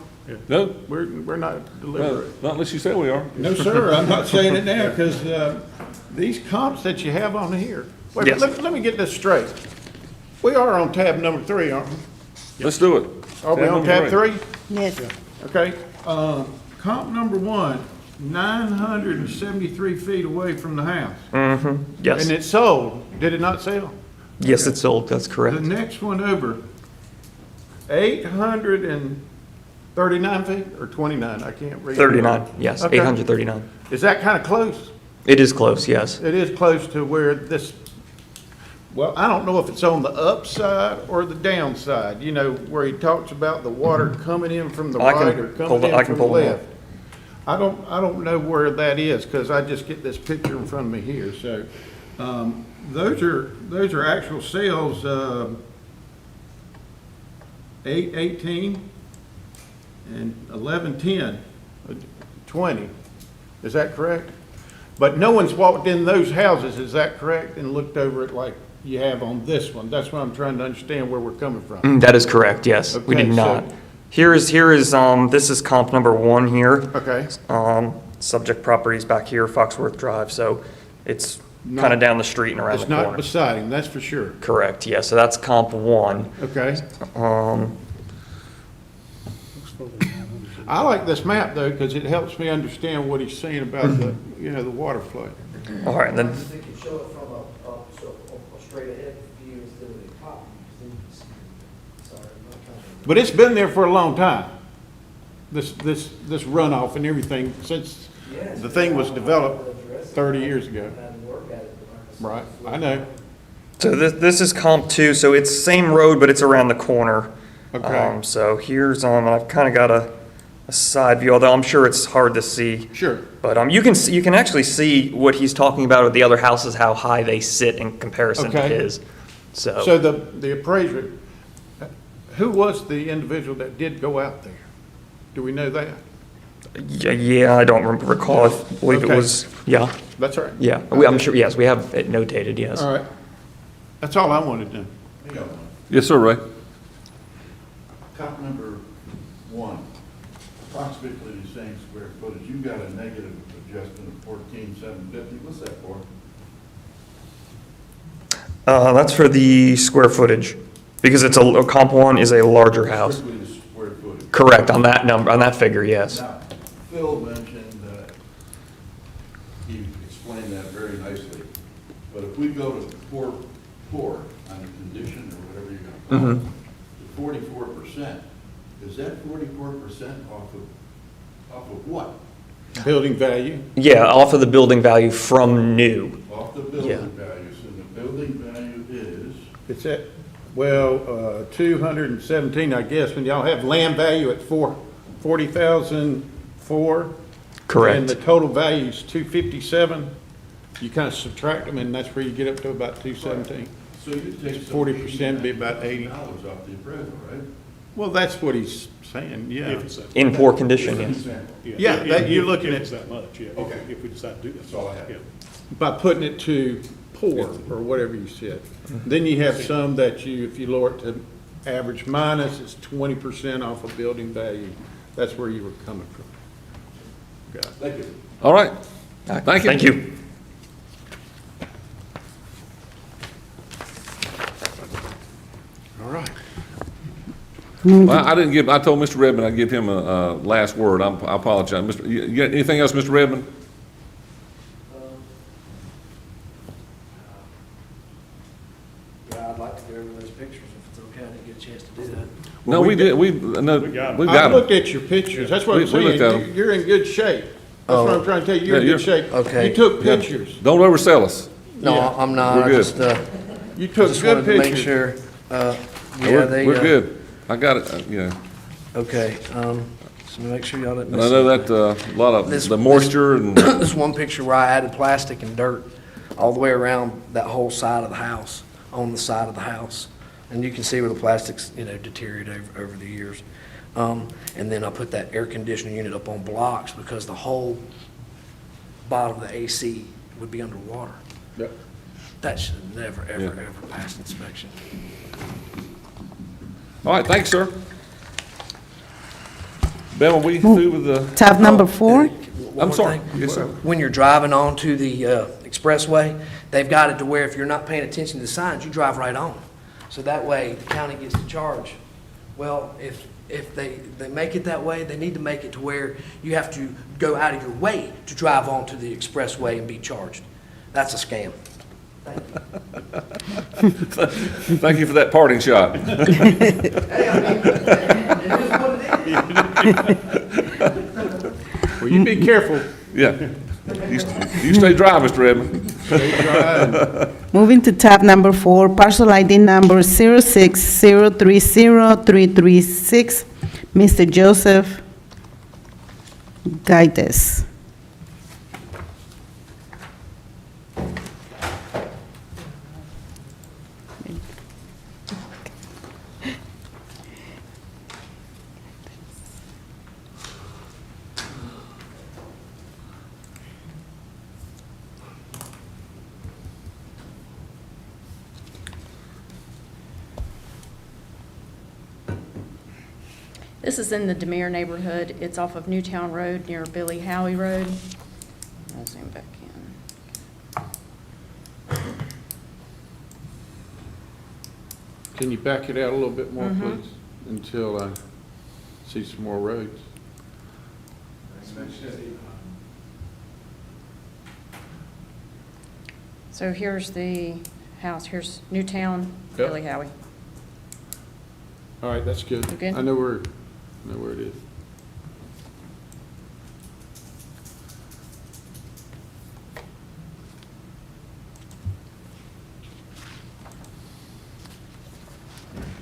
No, We're not deliberating. not unless you say we are. No, sir, I'm not saying it now, because these comps that you have on here, wait, Yes. let me get this straight. We are on tab number 3, aren't we? Let's do it. Are we on tab 3? Yes. Okay, comp number 1, 973 feet away from the house. Yes, And it sold, did it not sell? yes, it's sold, that's The correct. next one over, 839 feet, or 29, I can't read. 39, yes, Okay. 839. Is that kind of close? It is close, yes. It is close to where this Well, I don't know if it's on the upside or the downside, you know, where he talks about the water coming in from the I can right or pull coming the- I in can from the pull them up. left. I don't know where that is, because I just get this picture in front of me here, so, those are actual sales, 8/18 and 11/10, 20. Is that correct? But no one's walked in those houses, is that correct? And looked over it like you have on this one? That's what I'm trying to understand where we're coming from. That is correct, yes. We Okay, did so- not. This is comp number 1 here. Okay. Subject properties back here, Foxworth Drive, so it's Not- kind of down the street and around the It's not corner. beside him, that's for sure. Correct, yeah, so that's comp 1. Okay. I like this map though, because it helps me understand what he's saying about the, you know, the water flow. All right, and then, They could show it from a straight ahead view instead of a top view, 'cause then you can see, sorry, I'm not trying to. But it's been there for a long time. This runoff and everything, since the thing was developed 30 years ago. Right, I know. so this is comp 2, so it's same road, but it's around the corner. Okay. So here's, I've kind of got a side view, although I'm sure it's hard to see. Sure. But you can actually see what he's talking about with the other houses, how high they sit in comparison to Okay. his. So the appraiser, who was the individual that did go out there? Do we know that? Yeah, I don't recall. I believe it Okay. was, yeah, That's all right. yeah. I'm sure, yes, we have it notated, yes. All right. That's all I wanted to know. I got one. Yes, sir, Ray. Cop number 1, approximately the same square footage. You got a negative adjustment of 14,750. What's that for? That's for the square footage, because it's a comp 1 is a larger house. Strictly the square footage. Correct, on that number, on that figure, yes. Now, Phil mentioned, he explained that very nicely, but if we go to four on the condition or whatever you're gonna call it, to 44%, is that 44% off of what? Building value. Yeah, off of the building value from new. Off the Yeah. building value, so the building value is, It's at, 217, I guess, when y'all have land value at 40,004. Correct. And the total value is 257. You kind of subtract them, and that's where you get up to about 217. so you take some 40% would be about 80. $80 off the appraisal, right? Well, that's what he's saying, yeah. If it's that. In poor condition, Just an yes. example. Yeah, that if- you're if- looking if at- it's that much, yeah. Okay. If we decide to do that. That's all I have. Yeah. By putting it to poor, or whatever you said. Then you have some that you, if you lower it to average minus, it's 20% off of building value. That's where you were coming from. Got it. Thank you. All right. Thank you. Thank you. All right. Well, I told Mr. Redmond I'd give him a last word. I apologize. You got anything else, Mr. Redmond? Yeah, I'd like to go over those pictures if it's okay. I didn't get a chance to do that. No, we did, no, we got 'em. got I 'em. looked at your pictures, that's what I'm We looked at saying. 'em. You're in good shape. That's what I'm trying to tell you, you're in Yeah, good shape. okay. You took pictures. Don't oversell us. No, Yeah. I'm not. We're I good. just, You took just good wanted to make pictures. sure. Yeah, We're they. we're good. I got it, yeah. Okay, so make sure y'all didn't And miss I know it. that, a lot of This- the moisture and, This one picture where I added plastic and dirt all the way around that whole side of the house, on the side of the house. And you can see where the plastic's, deteriorated over the years. And then I put that air conditioning unit up on blocks because the whole bottom of the AC would be underwater. Yep. That should have never, ever, Yeah. ever passed inspection. all right, thanks, sir. Ben, are we through with the, Tab number 4? One I'm more sorry. thing. Yes, sir. When you're driving onto the expressway, they've got it to where if you're not paying attention to the signs, you drive right on. So that way, the county gets to charge. Well, if they make it that way, they need to make it to where you have to go out of your way to drive onto the expressway and be charged. That's a scam. Thank you for that parting shot. Hey, I mean, it is what it is. Well, you be careful. Yeah. You stay dry, Mr. Redmond. Stay dry. Moving to tab number 4, parcel ID number 060303336, Mr. Joseph Gaides. This is in the Demere neighborhood. It's off of Newtown Road near Billy Howie Road. I'll zoom back in. Can you back it out a little bit more, please, until I see some more roads? So here's the house. Here's Newtown, Yep. Billy Howie. All right, that's good. You good? I know where it is.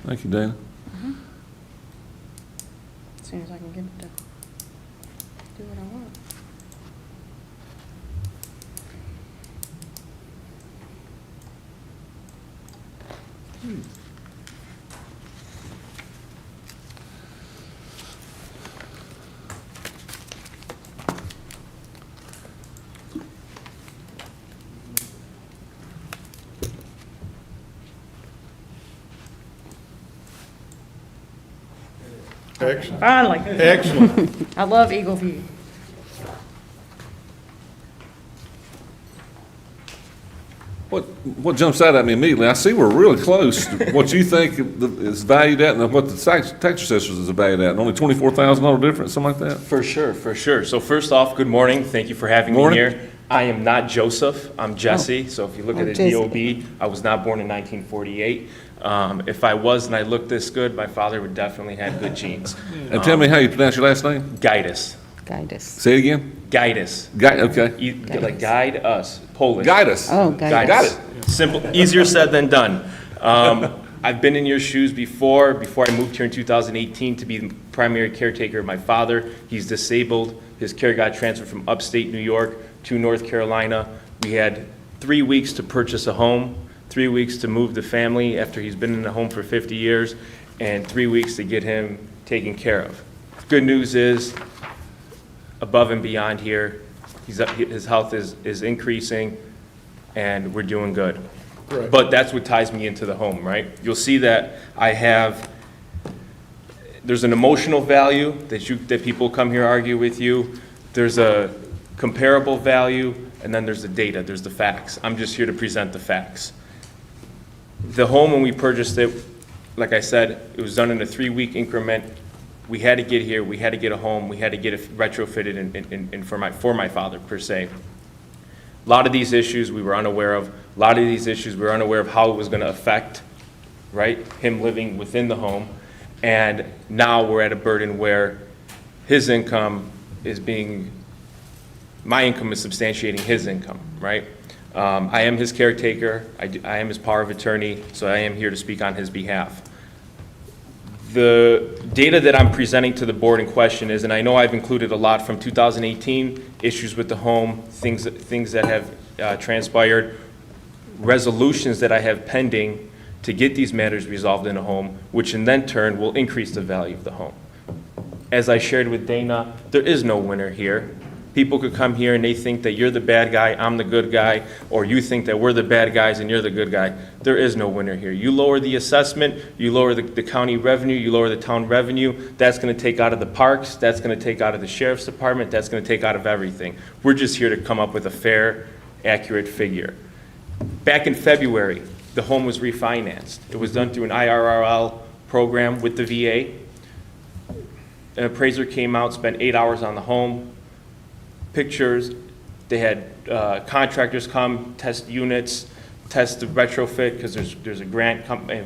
Thank you, Dana. As soon as I can get it to do what I want. Excellent. Finally. Excellent. I love Eagle View. What jumps out at me immediately, I see we're really close to what you think is valued at and what the tax assessors is valued at, and only $24,000 difference, something like that? For sure, for sure. So first off, good morning. Thank you for having me Morning. here. I am not Joseph, I'm Jesse. So if you look at the Jesse. DOB, I was not born in 1948. If I was and I looked this good, my father would definitely have good genes. And tell me how you pronounce your last name? Gaides. Gaides. Say it again? Gaides. Okay. Like guide us, Polish. Guide us. Oh, Gaides. Got it. Simple, easier said than done. I've been in your shoes before I moved here in 2018 to be the primary caretaker of my father. He's disabled. His care got transferred from upstate New York to North Carolina. We had 3 weeks to purchase a home, 3 weeks to move the family after he's been in the home for 50 years, and 3 weeks to get him taken care of. Good news is, above and beyond here, his health is increasing, and we're doing good. Right. But that's what ties me into the home, right? You'll see that there's an emotional value that people come here argue with you. There's a comparable value, and then there's the data, there's the facts. I'm just here to present the facts. The home, when we purchased it, like I said, it was done in a 3-week increment. We had to get here, we had to get a home, we had to get it retrofitted and for my father, per se. A lot of these issues we were unaware of. A lot of these issues we were unaware of how it was going to affect, right, him living within the home. And now we're at a burden where his income is my income is substantiating his income, right? I am his caretaker. I am his power of attorney, so I am here to speak on his behalf. The data that I'm presenting to the board in question is, and I know I've included a lot from 2018, issues with the home, things that have transpired, resolutions that I have pending to get these matters resolved in a home, which in then turn will increase the value of the home. As I shared with Dana, there is no winner here. People could come here and they think that you're the bad guy, I'm the good guy, or you think that we're the bad guys and you're the good guy. There is no winner here. You lower the assessment, you lower the county revenue, you lower the town revenue, that's gonna take out of the parks, that's gonna take out of the sheriff's department, that's gonna take out of everything. We're just here to come up with a fair, accurate figure. Back in February, the home was refinanced. It was done through an IRRL program with the VA. An appraiser came out, spent 8 hours on the home, pictures. They had contractors come, test units, test the retrofit, because there's a grant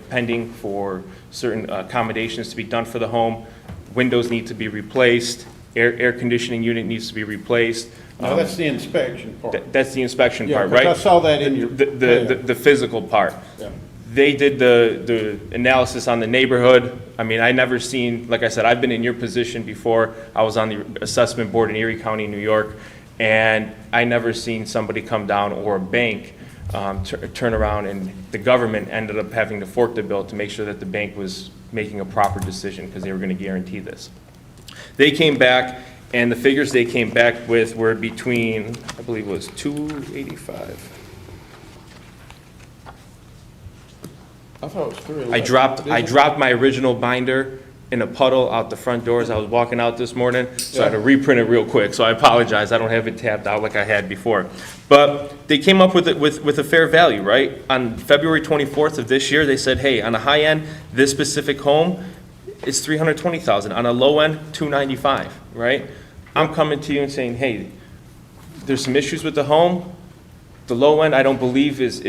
pending for certain accommodations to be done for the home. Windows need to be replaced. air conditioning unit needs to be replaced. No, that's the inspection part. That's the inspection Yeah, part, 'cause right? I saw that in your. The physical part. Yeah. They did the analysis on the neighborhood. I mean, I never seen, like I said, I've been in your position before. I was on the assessment board in Erie County, New York, and I never seen somebody come down, or a bank, turn around, and the government ended up having to fork the bill to make sure that the bank was making a proper decision, because they were gonna guarantee this. They came back, and the figures they came back with were between, I believe it was 285. I thought it was 311. I dropped my original binder in a puddle out the front door as I was walking out this morning, so I had to reprint it real quick, so I apologize, I don't have it tabbed out like I had before. But they came up with it with a fair value, right? On February 24th of this year, they said, hey, on the high end, this specific home is $320,000, on a low end, $295,000, right? I'm coming to you and saying, hey, there's some issues with the home. The low end, I don't believe is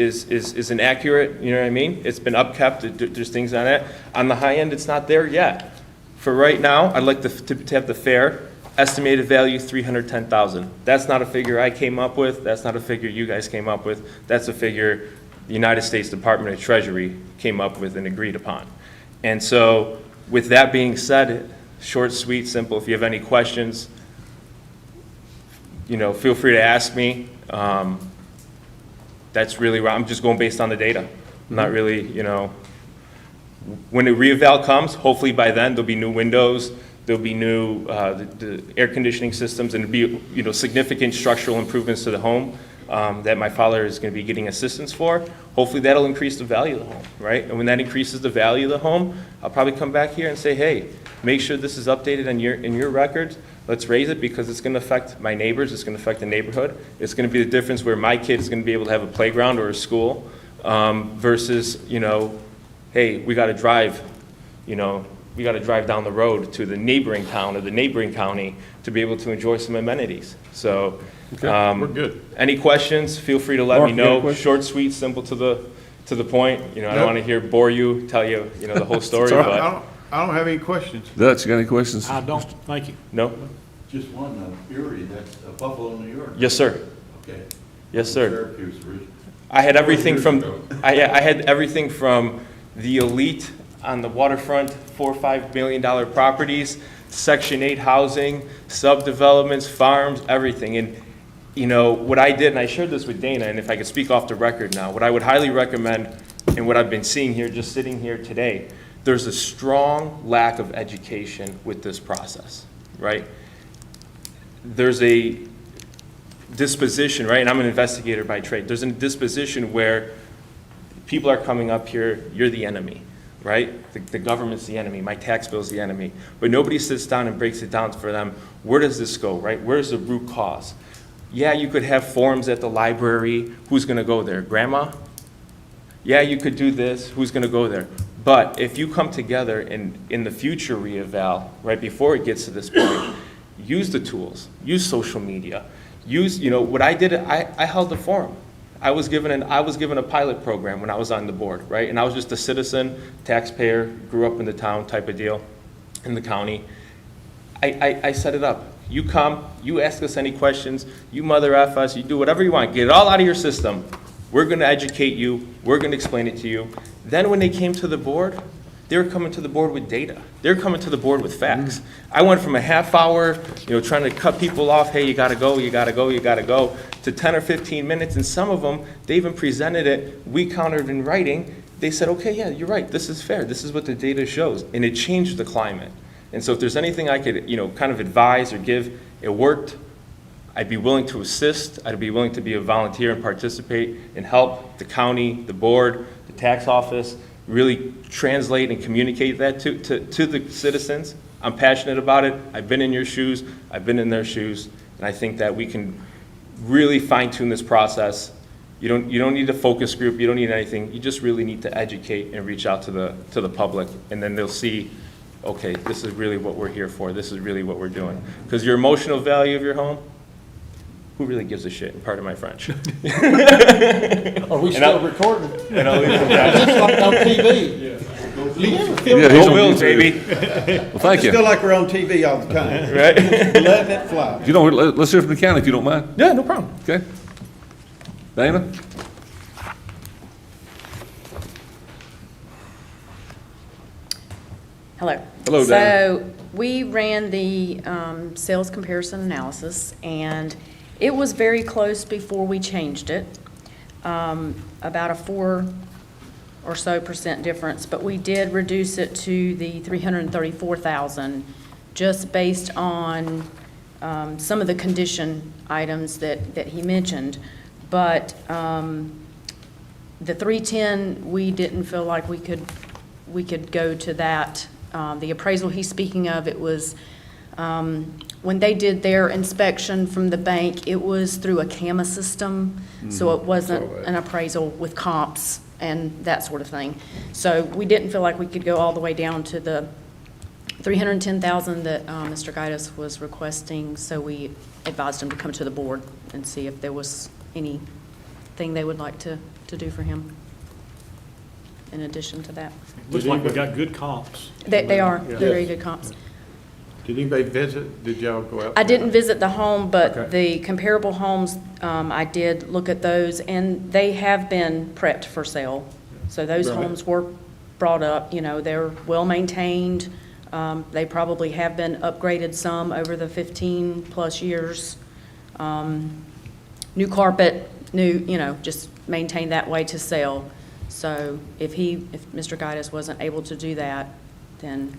inaccurate, you know what I mean? It's been upkept, there's things on it. On the high end, it's not there yet. For right now, I'd like to have the fair estimated value, $310,000. That's not a figure I came up with, that's not a figure you guys came up with, that's a figure the United States Department of Treasury came up with and agreed upon. And so, with that being said, short, sweet, simple, if you have any questions, you know, feel free to ask me. That's really where I'm just going based on the data. I'm not really, you know, when the reeval comes, hopefully by then there'll be new windows, there'll be new the air conditioning systems, and there'll be, you know, significant structural improvements to the home that my father is going to be getting assistance for. Hopefully that'll increase the value of the home, right? And when that increases the value of the home, I'll probably come back here and say, hey, make sure this is updated in your records. Let's raise it, because it's going to affect my neighbors, it's going to affect the neighborhood. It's going to be the difference where my kid is going to be able to have a playground or a school versus, you know, hey, we got to drive, you know, we got to drive down the road to the neighboring town or the neighboring county to be able to enjoy some amenities. So, We're good. any questions, feel free to let Mark, me you got a know. question? Short, sweet, simple, to the point. You know, I don't Nope. want to bore you, tell you, you know, the whole story, So but I don't have any questions. Dutch, you got any questions? I don't, thank you. no? Just one, Erie, that's Buffalo, New York. Yes, sir. Okay. Yes, sir. Syracuse originally. I had everything from, Years ago. I had everything from the elite on the waterfront, $4 or $5 million properties, Section 8 housing, subdevelopments, farms, everything. And, you know, what I did, and I shared this with Dana, and if I could speak off the record now, what I would highly recommend, and what I've been seeing here, just sitting here today, there's a strong lack of education with this process, right? There's a disposition, right, and I'm an investigator by trade, there's a disposition where people are coming up here, you're the enemy, right? The government's the enemy, my tax bill's the enemy, but nobody sits down and breaks it down for them. Where does this go, right? Where's the root cause? Yeah, you could have forums at the library, who's gonna go there? Grandma? Yeah, you could do this, who's gonna go there? But if you come together in the future reeval, right before it gets to this point, use the tools, use social media, use, you know, what I did, I held a forum. I was given a pilot program when I was on the board, right? And I was just a citizen, taxpayer, grew up in the town type of deal, in the county. I set it up. You come, you ask us any questions, you mother F us, you do whatever you want, get it all out of your system. We're gonna educate you, we're gonna explain it to you. Then when they came to the board, they were coming to the board with data. They're coming to the board with facts. I went from a half hour, you know, trying to cut people off, hey, you gotta go, you gotta go, you gotta go, to 10 or 15 minutes, and some of them, they even presented it, we countered in writing, they said, okay, yeah, you're right, this is fair, this is what the data shows, and it changed the climate. And so if there's anything I could, you know, kind of advise or give, it worked. I'd be willing to assist, I'd be willing to be a volunteer and participate and help the county, the board, the tax office, really translate and communicate that to the citizens. I'm passionate about it, I've been in your shoes, I've been in their shoes, and I think that we can really fine tune this process. You don't need a focus group, you don't need anything, you just really need to educate and reach out to the public, and then they'll see, okay, this is really what we're here for, this is really what we're doing. Because your emotional value of your home, who really gives a shit? Pardon my French. Are we still recording? And I'll leave it at It's that. like on TV. Yeah, he's on Will, YouTube. baby. Well, thank you. Still like we're on TV all the time. Right? Letting it fly. If you don't, let's hear from the county if you don't mind. Yeah, no problem. Okay? Dana? Hello. Hello, Dana. So we ran the sales comparison analysis, and it was very close before we changed it, about a 4 or so % difference, but we did reduce it to the 334,000 just based on some of the condition items that he mentioned. But the 310, we didn't feel like we could go to that. The appraisal he's speaking of, it was, when they did their inspection from the bank, it was through a CAMA system, so it wasn't an appraisal with comps and that sort of thing. So we didn't feel like we could go all the way down to the 310,000 that Mr. Gaitis was requesting, so we advised him to come to the board and see if there was anything they would like to do for him in addition to that. Looks like we got good comps. They are, Yeah. they're very good comps. Did anybody visit? Did y'all go out? I didn't visit the home, but Okay. the comparable homes, I did look at those, and they have been prepped for sale. So those Right. homes were brought up, they're well-maintained. They probably have been upgraded some over the 15-plus years. New carpet, just maintained that way to sell. So if Mr. Gaitis wasn't able to do that, then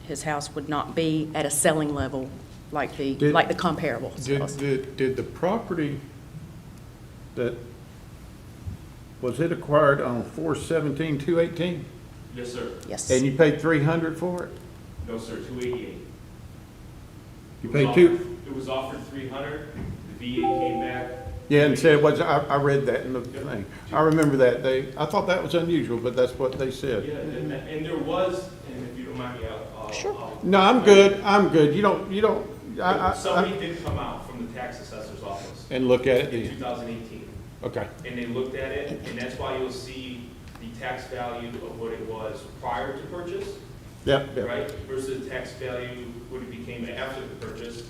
his house would not be at a selling level like the comparable sales. Did the property was it acquired on 4/17/218? Yes, sir. Yes. And you paid 300 for it? No, sir, 288. You paid two? It was offered 300, the VA came back. Yeah, and said, I read that in the thing. I remember that. I thought that was unusual, but that's what they said. Yeah, and there was, and if you don't mind me, I'll. Sure. No, I'm good. I'm good. You don't, Somebody did come out from the tax assessor's office and look at it in then. 2018. Okay. And they looked at it, and that's why you'll see the tax value of what it was prior to purchase, Yep, right? Versus the tax value what it became after the purchase.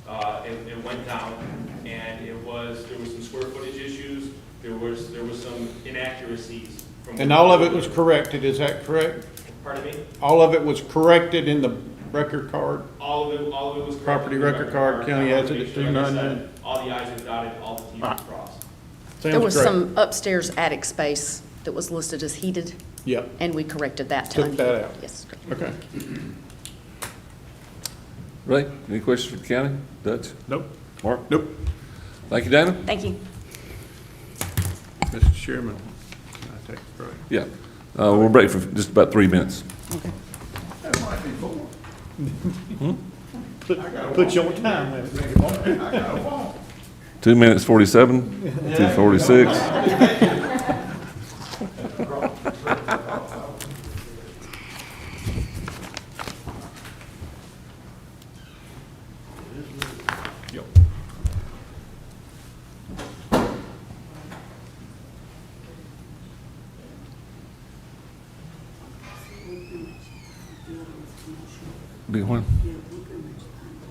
It went down, and there was some square footage issues, there was some inaccuracies. And all of it was corrected, is that correct? Pardon me? All of it was corrected in the record card? All of it was correct. Property record card, county has it at Make sure, like I said, 299. all the i's are dotted, all the t's are crossed. There was some upstairs attic space that was listed as heated, Yep, and we corrected that to Took that unheated. out. Yes. okay. Ray, any questions for the county? Dutch? Nope. Mark? Nope. Thank you, Dana. Thank you. Mr. Chairman, can I take a break? Yeah. We'll break for just about 3 minutes. That might be four. Put you on time with it. I got a walk. 2 minutes, 47, 2:46. Big one?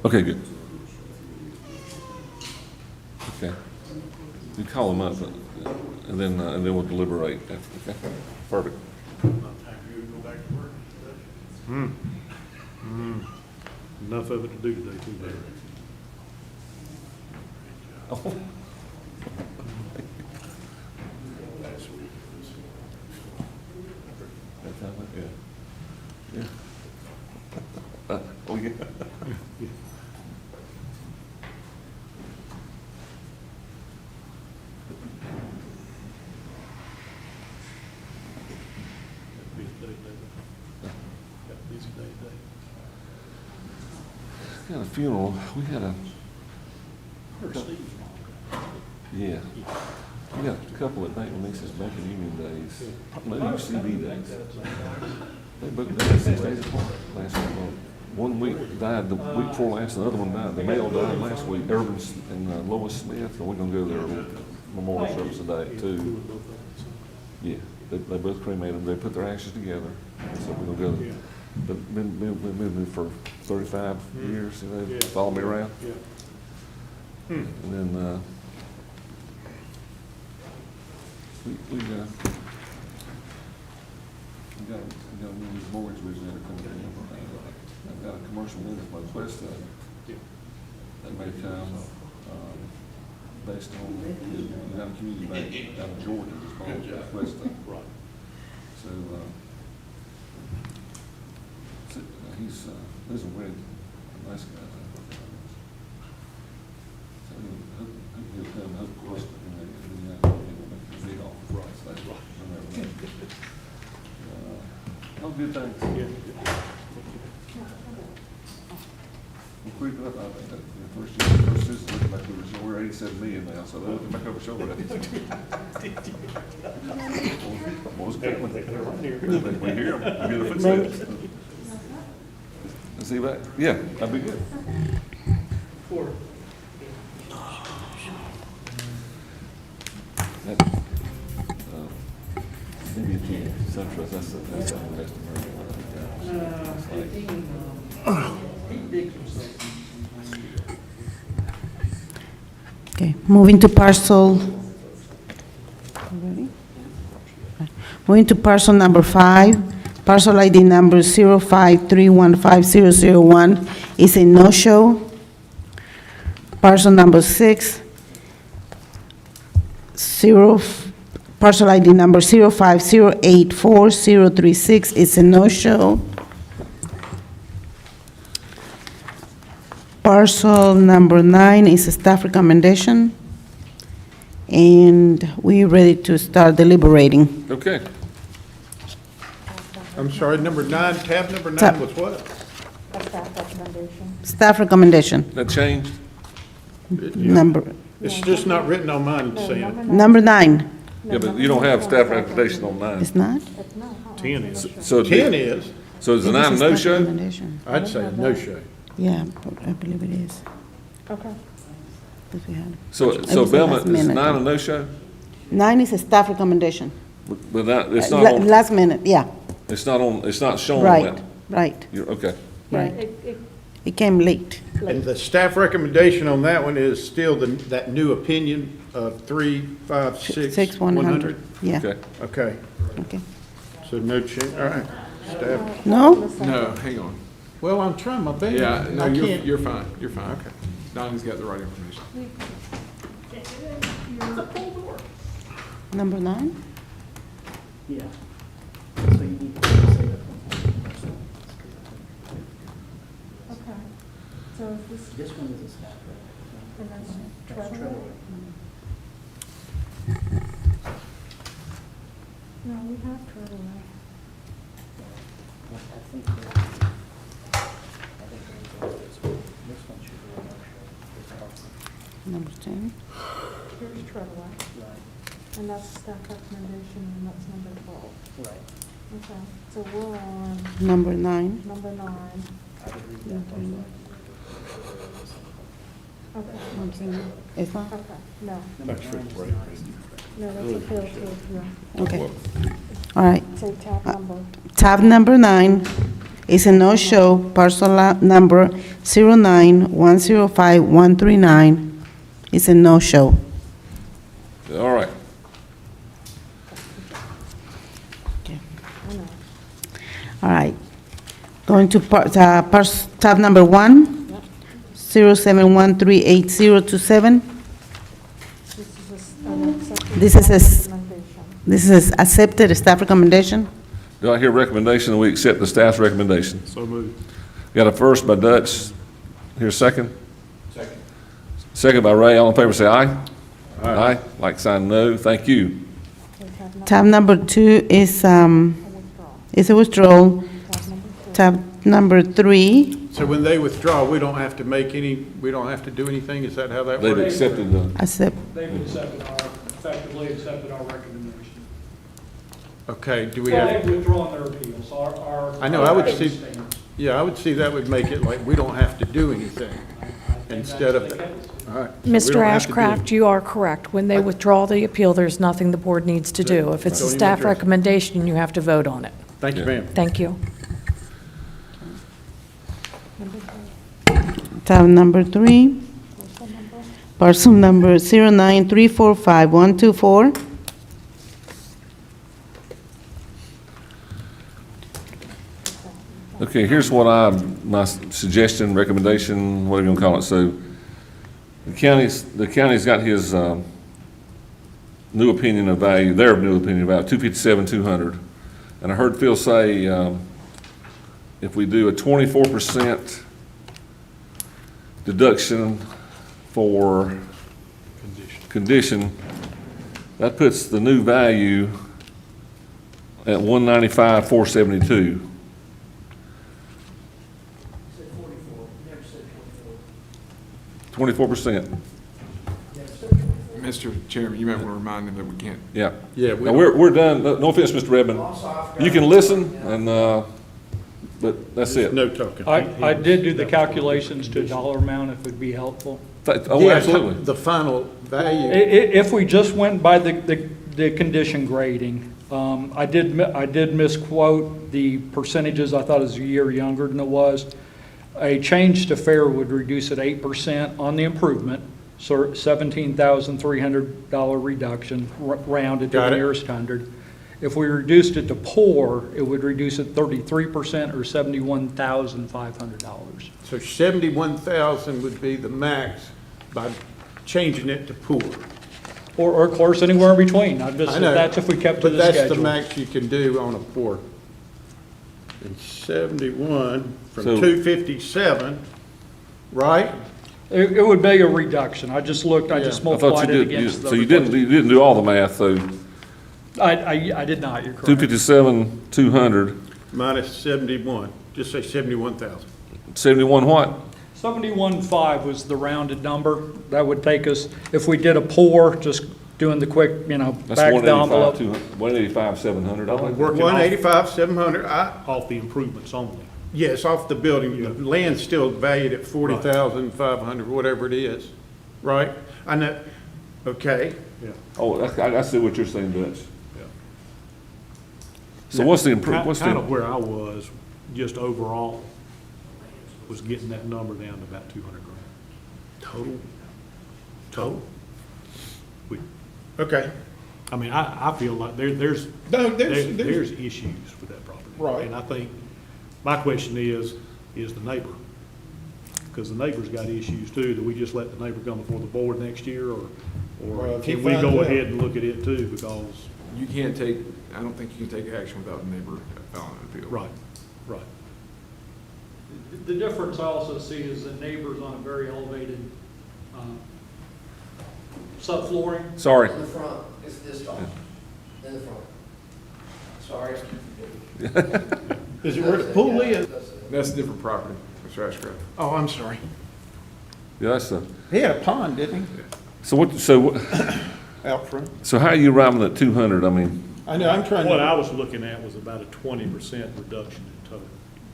Okay, good. Okay. You call them up, and then we'll deliberate. Okay, perfect. Enough of it to do today, too, Larry. Yeah. Oh, yeah. Busy day today. Got a busy day today. Got a funeral. We had a, Heard Steve's yeah. We got a couple that think when they says Bank Union days, maybe UCB days. They booked days 6 days apart last week. Well, one week died the week before last, the other one died. The male died last week, Irvin and Lois Smith, and we're gonna go to their memorial service today too. Yeah. they both cremated them, they put their ashes together, so we're gonna go. Yeah. But been with me for 35 years, you know, Yeah. follow me around. Yeah. And then, we got one of these mortgage originators coming in. I've got a commercial lender by Questa that may come, based on, a community bank out of Georgia, it's called Questa. Right. So, he's a very nice guy. So he'll come, of course, he'll make the big offer. Right. So that's right. All good things. Yeah. We're creeping up, I think, first season, looking back over, so we're 87 million now, so they're looking back over shoulder. Boys coming. We hear them, we hear the footsteps. See that? Yeah, that'd be good. That, maybe a key, SunTrust, that's the best Okay, moving to parcel. Moving to parcel number 5, parcel ID number 053150001 is a no-show. Parcel number 6, parcel ID number 050844036 is a no-show. Parcel number 9 is a staff recommendation, and we're ready to start deliberating. Okay. I'm sorry, number 9, tab number 9 Tab. was what? Staff recommendation, That changed? number, It's just not written on mine, it's saying. number 9. Yeah, but you don't have staff recommendation on 9. It's not? 10 is. So 10 is, So is the It's 9 a a staff no-show? recommendation. I'd say a no-show. Yeah, I believe it is. Okay. Because we had- So It was the Belmont, last is minute. 9 a no-show? 9 is a staff recommendation. But that, it's not on, Last minute, yeah, it's not on, it's not shown on right, that. right, Okay. right. It came late. And the staff recommendation on that one is still that new opinion of 356 100? Yeah, Okay. Okay, okay. so no change, all right. Staff, No? No, hang on. well, I'm trying my best. Yeah, no, I you're, can't. you're fine, you're fine. Okay. Donnie's got the right information. Number 9? Yeah. Okay. So This one is a staff No, we have Turtle Lake. Number 10? Here's Turtle Lake. And that's staff recommendation, and that's number 12. Right. Okay, so we're on Number 9? number 9. Okay, It's not? okay, no, That's right. no, that's appeal to appeal. Okay. All right. So tab number, Tab number 9 is a no-show, parcel number 09105-139 is a no-show. All right. All right. Going to tab number 1, 0713827. this is a staff recommendation. This is accepted staff recommendation. Do I hear recommendation that we accept the staff's recommendation? So moved. Got a first by Dutch. Here a second? Second by Ray. All in favor say aye. Aye. Like sign no. Thank you. Tab number 2 is a withdrawal. Tab number 3, So when they withdraw, we don't have to do anything? Is that how that They've works? accepted the, accept. They've effectively accepted our recommendation. Okay, do we Well, have, they've withdrawn their appeals, our. I know, I would see- stands. yeah, I would see that would make it like we don't have to do anything. I instead of, all right. so we Mr. don't have to do- Ashcraft, you are correct. When they withdraw the appeal, there's nothing the board needs to do. If it's a Don't even staff address it. recommendation, you have to vote on it. Thank you, ma'am. Thank you. Tab number 3, parcel number 09345-124. Okay, here's what my suggestion, recommendation, whatever you want to call it. So the county's got his new opinion of value, their new opinion about 257,200. And I heard Phil say, if we do a 24% deduction for condition, that puts the new value at 195,472. Said 44, never said 24%, Mr. Chairman, you might want to remind him that we can't. yeah. Yeah, we Now, don't- we're done, no offense, Mr. Redmond. You can listen, and, but that's it. No talking. I did do the calculations to a dollar amount, if it'd be helpful. Oh, Yeah, absolutely. The final value. If we just went by the condition grading, I did misquote the percentages. I thought it was a year younger than it was. A change to fair would reduce it 8% on the improvement, so $17,300 reduction, rounded to Got the it. nearest hundred. If we reduced it to poor, it would reduce it 33% or $71,500. So 71,000 would be the max by changing it to poor. Or of course, anywhere in between. I know, That's if we kept to the But that's schedule. the max you can do on a poor. And 71 from So- 257, right? It would be a reduction. I just Yeah. I thought multiplied you it did, against the. so you didn't do all the math, so I did not, you're correct. 257,200, Minus 71, just say 71,000. 71 what? 71.5 was the rounded number. That would take us, if we did a pour, just doing the quick, That's back of the 185, envelope. 185,700, I think. Working off- 185, 700, off the improvements only. yes, off the building, the land's still valued at 40,500, whatever it is, right? I know, okay. Oh, I see what you're saying, Dutch. So what's the improvement, Kind of where I was, just overall, was getting that number down to about 200 grand. Total? We- Okay. I mean, I feel like there's No, there's, issues with that property. Right. And I think, my question is the neighbor? Because the neighbor's got issues too. Do we just let the neighbor come before the board next year, or Well, if he can we finds go out. ahead and look at it too? Because, You can't take, I don't think you can take action without a neighbor filing an appeal. right. The difference I also see is that neighbors on a very elevated subflooring. Sorry. In the front, it's this tall, in the front. Sorry. is it where the pool is? That's a different property, Mr. Ashcraft. Oh, I'm sorry. Yeah, that's the, He had a pond, didn't so out front? so how are you arriving at 200? I mean, I know, I'm trying to. What I was looking at was about a 20% reduction in total.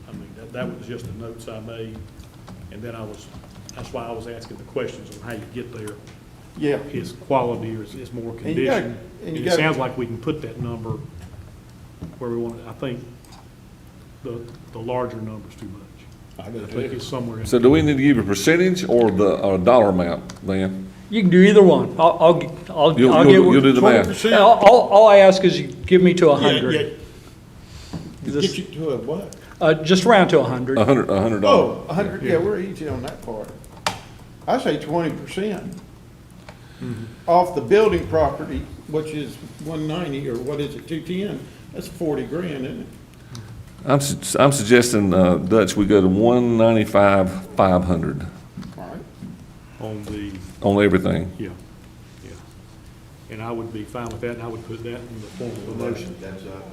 I mean, that was just the notes I made, and then that's why I was asking the questions on how you get there. Yeah. Is quality or is more And you got- condition? and And you it got- sounds like we can put that number where we want it. I think the larger number's too much. I think it's somewhere in. so do we need to give a percentage or a dollar amount, then? You can do either one. I'll You'll do the math. 20%. All I ask is you give me to Yeah, 100. yeah. Get you to a what? Just round to 100. $100. Oh, 100, yeah, we're easy on that part. I say 20% off the building property, which is 190, or what is it, 210? That's 40 grand, isn't it? I'm suggesting, Dutch, we go to 195,500 All right. on everything. Yeah. And I would be fine with that, and I would put that in the form of a motion. That's up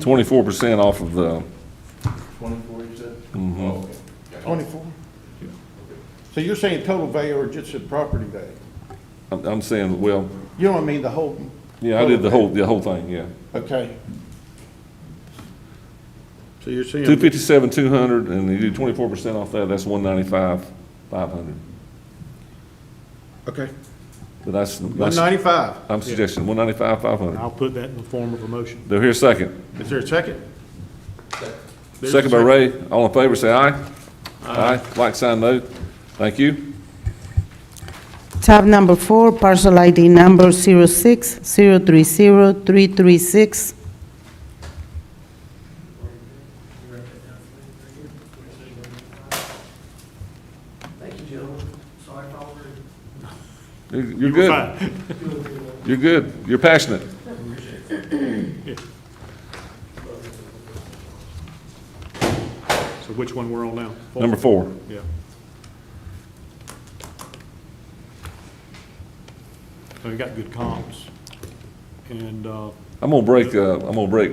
24% off of the, 24, you said? Mhm. Oh, okay. 24? So you're saying total value or just the property value? I'm saying, well, You don't mean the whole? yeah, I did the whole thing, yeah. Okay. So you're saying? 257,200, and you do 24% off that, that's 195,500. 500. Okay. But that's. 195. I'm suggesting 195, 500. I'll put that in the form of a motion. Do I hear a second? Is there a second? There's a Second by Ray. All in favor, say aye. Aye. Like sign, no. Thank you. Tab number 4, parcel ID number 06030336. Thank you, gentlemen. Sorry if I was rude. You're You were good. fine. You're good. You're passionate. So which one we're on now? Number 4. Yeah. So we got good comps. And, I'm gonna break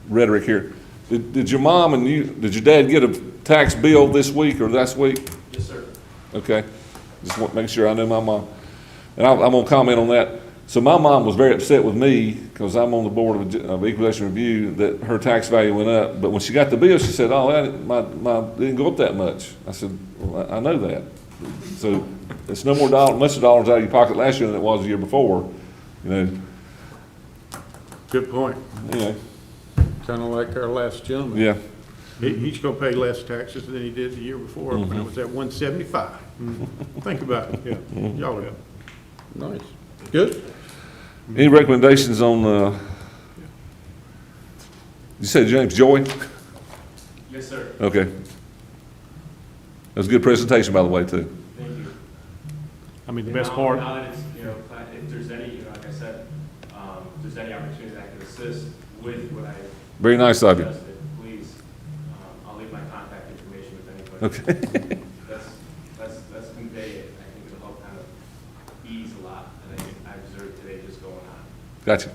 rhetoric here. Did your mom and did your dad get a tax bill this week or last week? Yes, sir. Okay, just want to make sure I know my mom. And I'm gonna comment on that. So my mom was very upset with me, because I'm on the board of Equalization Review, that her tax value went up. But when she got the bill, she said, oh, my didn't go up that much. I said, well, I know that. So it's no more much dollars out of your pocket last year than it was the year before, you know. Good point. Anyway, Kind of like our last gentleman. yeah. He's gonna pay less taxes than he did the year before, when it was at 175. Think about it. yeah. Y'all are, nice. Good? Any recommendations on, you said your name's Joy? Yes, sir. Okay. That was a good presentation, by the way, too. Thank you. I mean, the best part, Now that it's, if there's any, like I said, if there's any opportunity that I can assist with what I Very nice of you. suggested, please, I'll leave my contact information with anybody. Okay. Let's convey it. I think it'll help kind of ease a lot that I observed today just going on. Gotcha.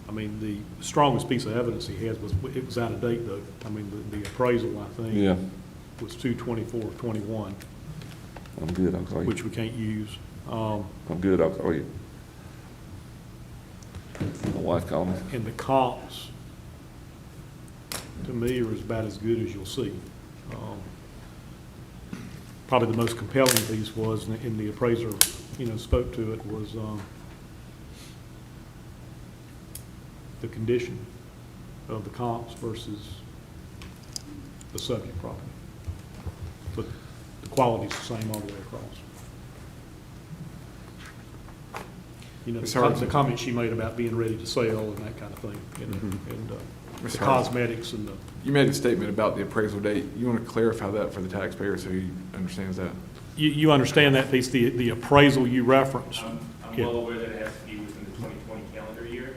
I mean, the strongest piece of evidence he has was, it was out of date, though. I mean, the appraisal, I think, Yeah, was 2/24/21, I'm good, I'll call you. which we can't use. I'm good, I'll call you. My wife called me. And the comps, to me, are about as good as you'll see. Probably the most compelling piece was, and the appraiser, spoke to it, was the condition of the comps versus the subject property. But the quality's the same all the way across. The comment she made about being ready to sell and that kind of thing, and the cosmetics and the. You made a statement about the appraisal date. You want to clarify that for the taxpayer so he understands that? You understand that piece, the appraisal you referenced? I'm Yeah. well aware that it has to be within the 2020 calendar year.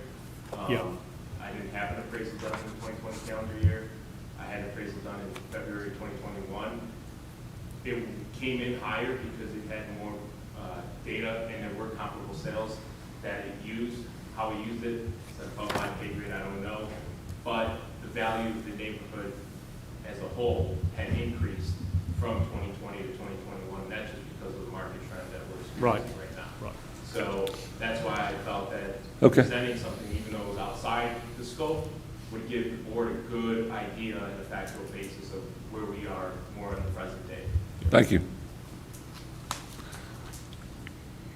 Yeah. I didn't have an appraisal done in the 2020 calendar year. I had an appraisal done in February 2021. It came in higher because it had more data and there were comparable sales that it used. How we used it, it's above my pay grade, I don't know. But the value of the neighborhood as a whole had increased from 2020 to 2021. That's just because of the market trend that we're experiencing right now. Right. So that's why I felt that Okay. presenting something, even though it was outside the scope, would give the board a good idea and a factual basis of where we are more in the present day. Thank you.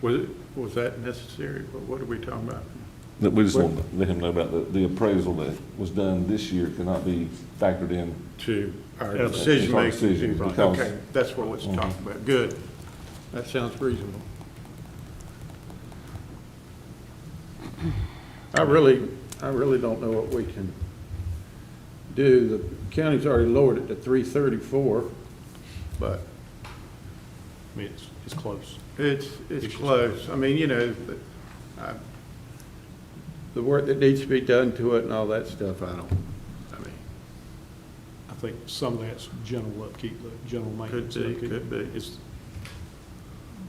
Was that necessary? What are we talking about? That we just want to let him know about the appraisal that was done this year cannot be factored in. To our Yeah, decision our making. decision, because- Okay, that's what it's talking about. Good. That sounds reasonable. I really don't know what we can do. The county's already lowered it to 334, but I mean, it's close. it's close. I mean, the work that needs to be done to it and all that stuff, I mean, I think some of that's general upkeep, the general maintenance. could be. Is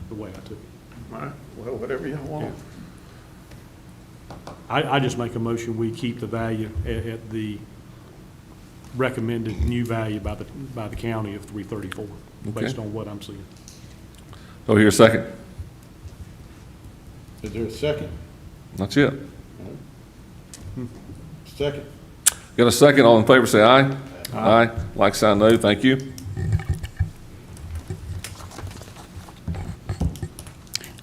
the way I took it. all right, well, whatever you want. I just make a motion, we keep the value at the recommended new value by the county of 334, based on what I'm seeing. So here a second. Is there a second? Not yet. Second. Got a second? All in favor, say aye. Aye. Like sign, no. Thank you.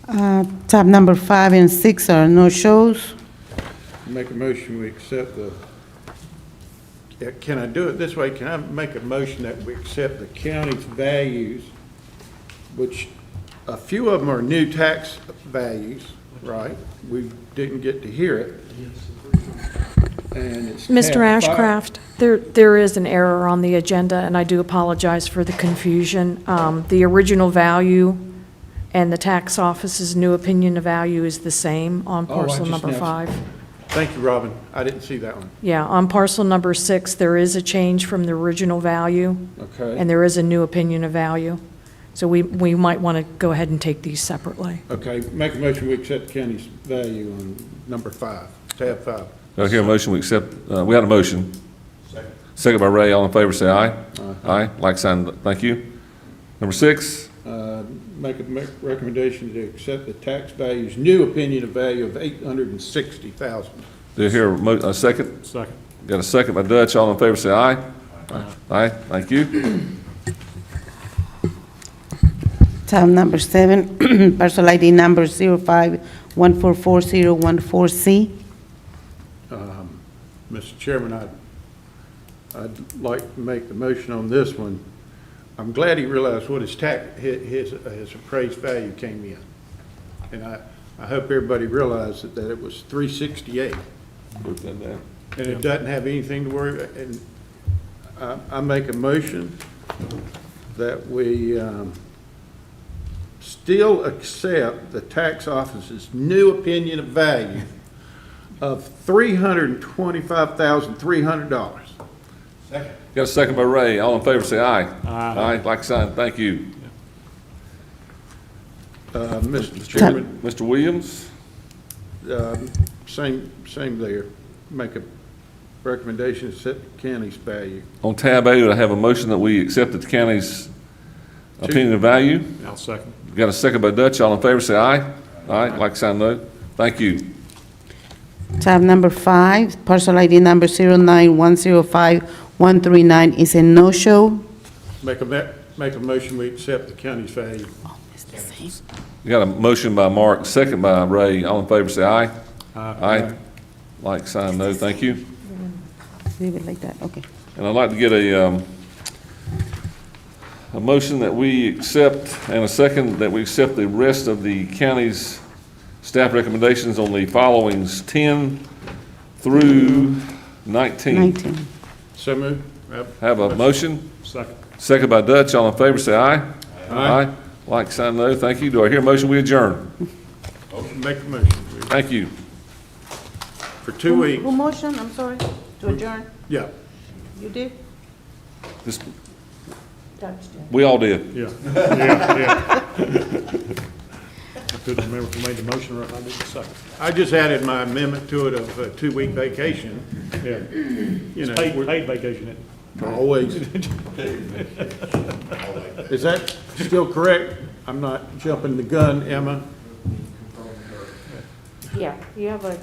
Tab number 5 and 6 are no-shows. Make a motion, we accept the, yeah, can I do it this way? Can I make a motion that we accept the county's values, which a few of them are new tax values, right? We didn't get to hear it. And it's Mr. tab 5. Ashcraft, there is an error on the agenda, and I do apologize for the confusion. The original value and the tax office's new opinion of value is the same on Oh, I parcel just number now- 5. Thank you, Robin. I didn't see that one. Yeah, on parcel number 6, there is a change from the original value, Okay. and there is a new opinion of value. So we might want to go ahead and take these separately. Okay, make a motion, we accept the county's value on number 5, tab 5. Do I hear a motion, we accept, we had a motion. Second by Ray, all in favor, say aye. Aye, like sign, thank you. Number 6, Make a recommendation to accept the tax value's new opinion of value of $860,000. do I hear a second? Second. Got a second by Dutch, all in favor, say aye. Aye, thank you. Tab number 7, parcel ID number 05144014C. Mr. Chairman, I'd like to make the motion on this one. I'm glad he realized what his appraised value came in. And I hope everybody realized that it was 368. Put that down. And it doesn't have anything to worry about. And I make a motion that we still accept the tax office's new opinion of value of $325,300. Second. Got a second by Ray, all in favor, say aye. Aye, like sign, thank you. Mr. Chairman, Mr. Williams? same there. Make a recommendation to set the county's value. On tab 8, I have a motion that we accept the county's opinion of value. I'll second. Got a second by Dutch, all in favor, say aye. Aye, like sign, no. Thank you. Tab number 5, parcel ID number 09105139 is a no-show. Make a motion, we accept the county's value. You got a motion by Mark, second by Ray, all in favor, say aye. Aye. Like sign, no, thank you. Leave it like that, okay. And I'd like to get a motion that we accept, and a second that we accept the rest of the county's staff recommendations on the followings 10 through 19. 19. So moved. Have a motion? Second. Second by Dutch, all in favor, say aye. Aye. Like sign, no, thank you. Do I hear a motion, we adjourn? Make a motion Thank you. for 2 weeks. Who motion, I'm sorry, to adjourn? Yeah. You did? This- Dutch did. We all did. Yeah, yeah. I couldn't remember if I made the motion or if I did the second. I just added my amendment to it of a 2-week vacation. Yeah. You know, Paid vacation, it. always. Is that still correct? I'm not jumping the gun, Emma? Yeah, you have a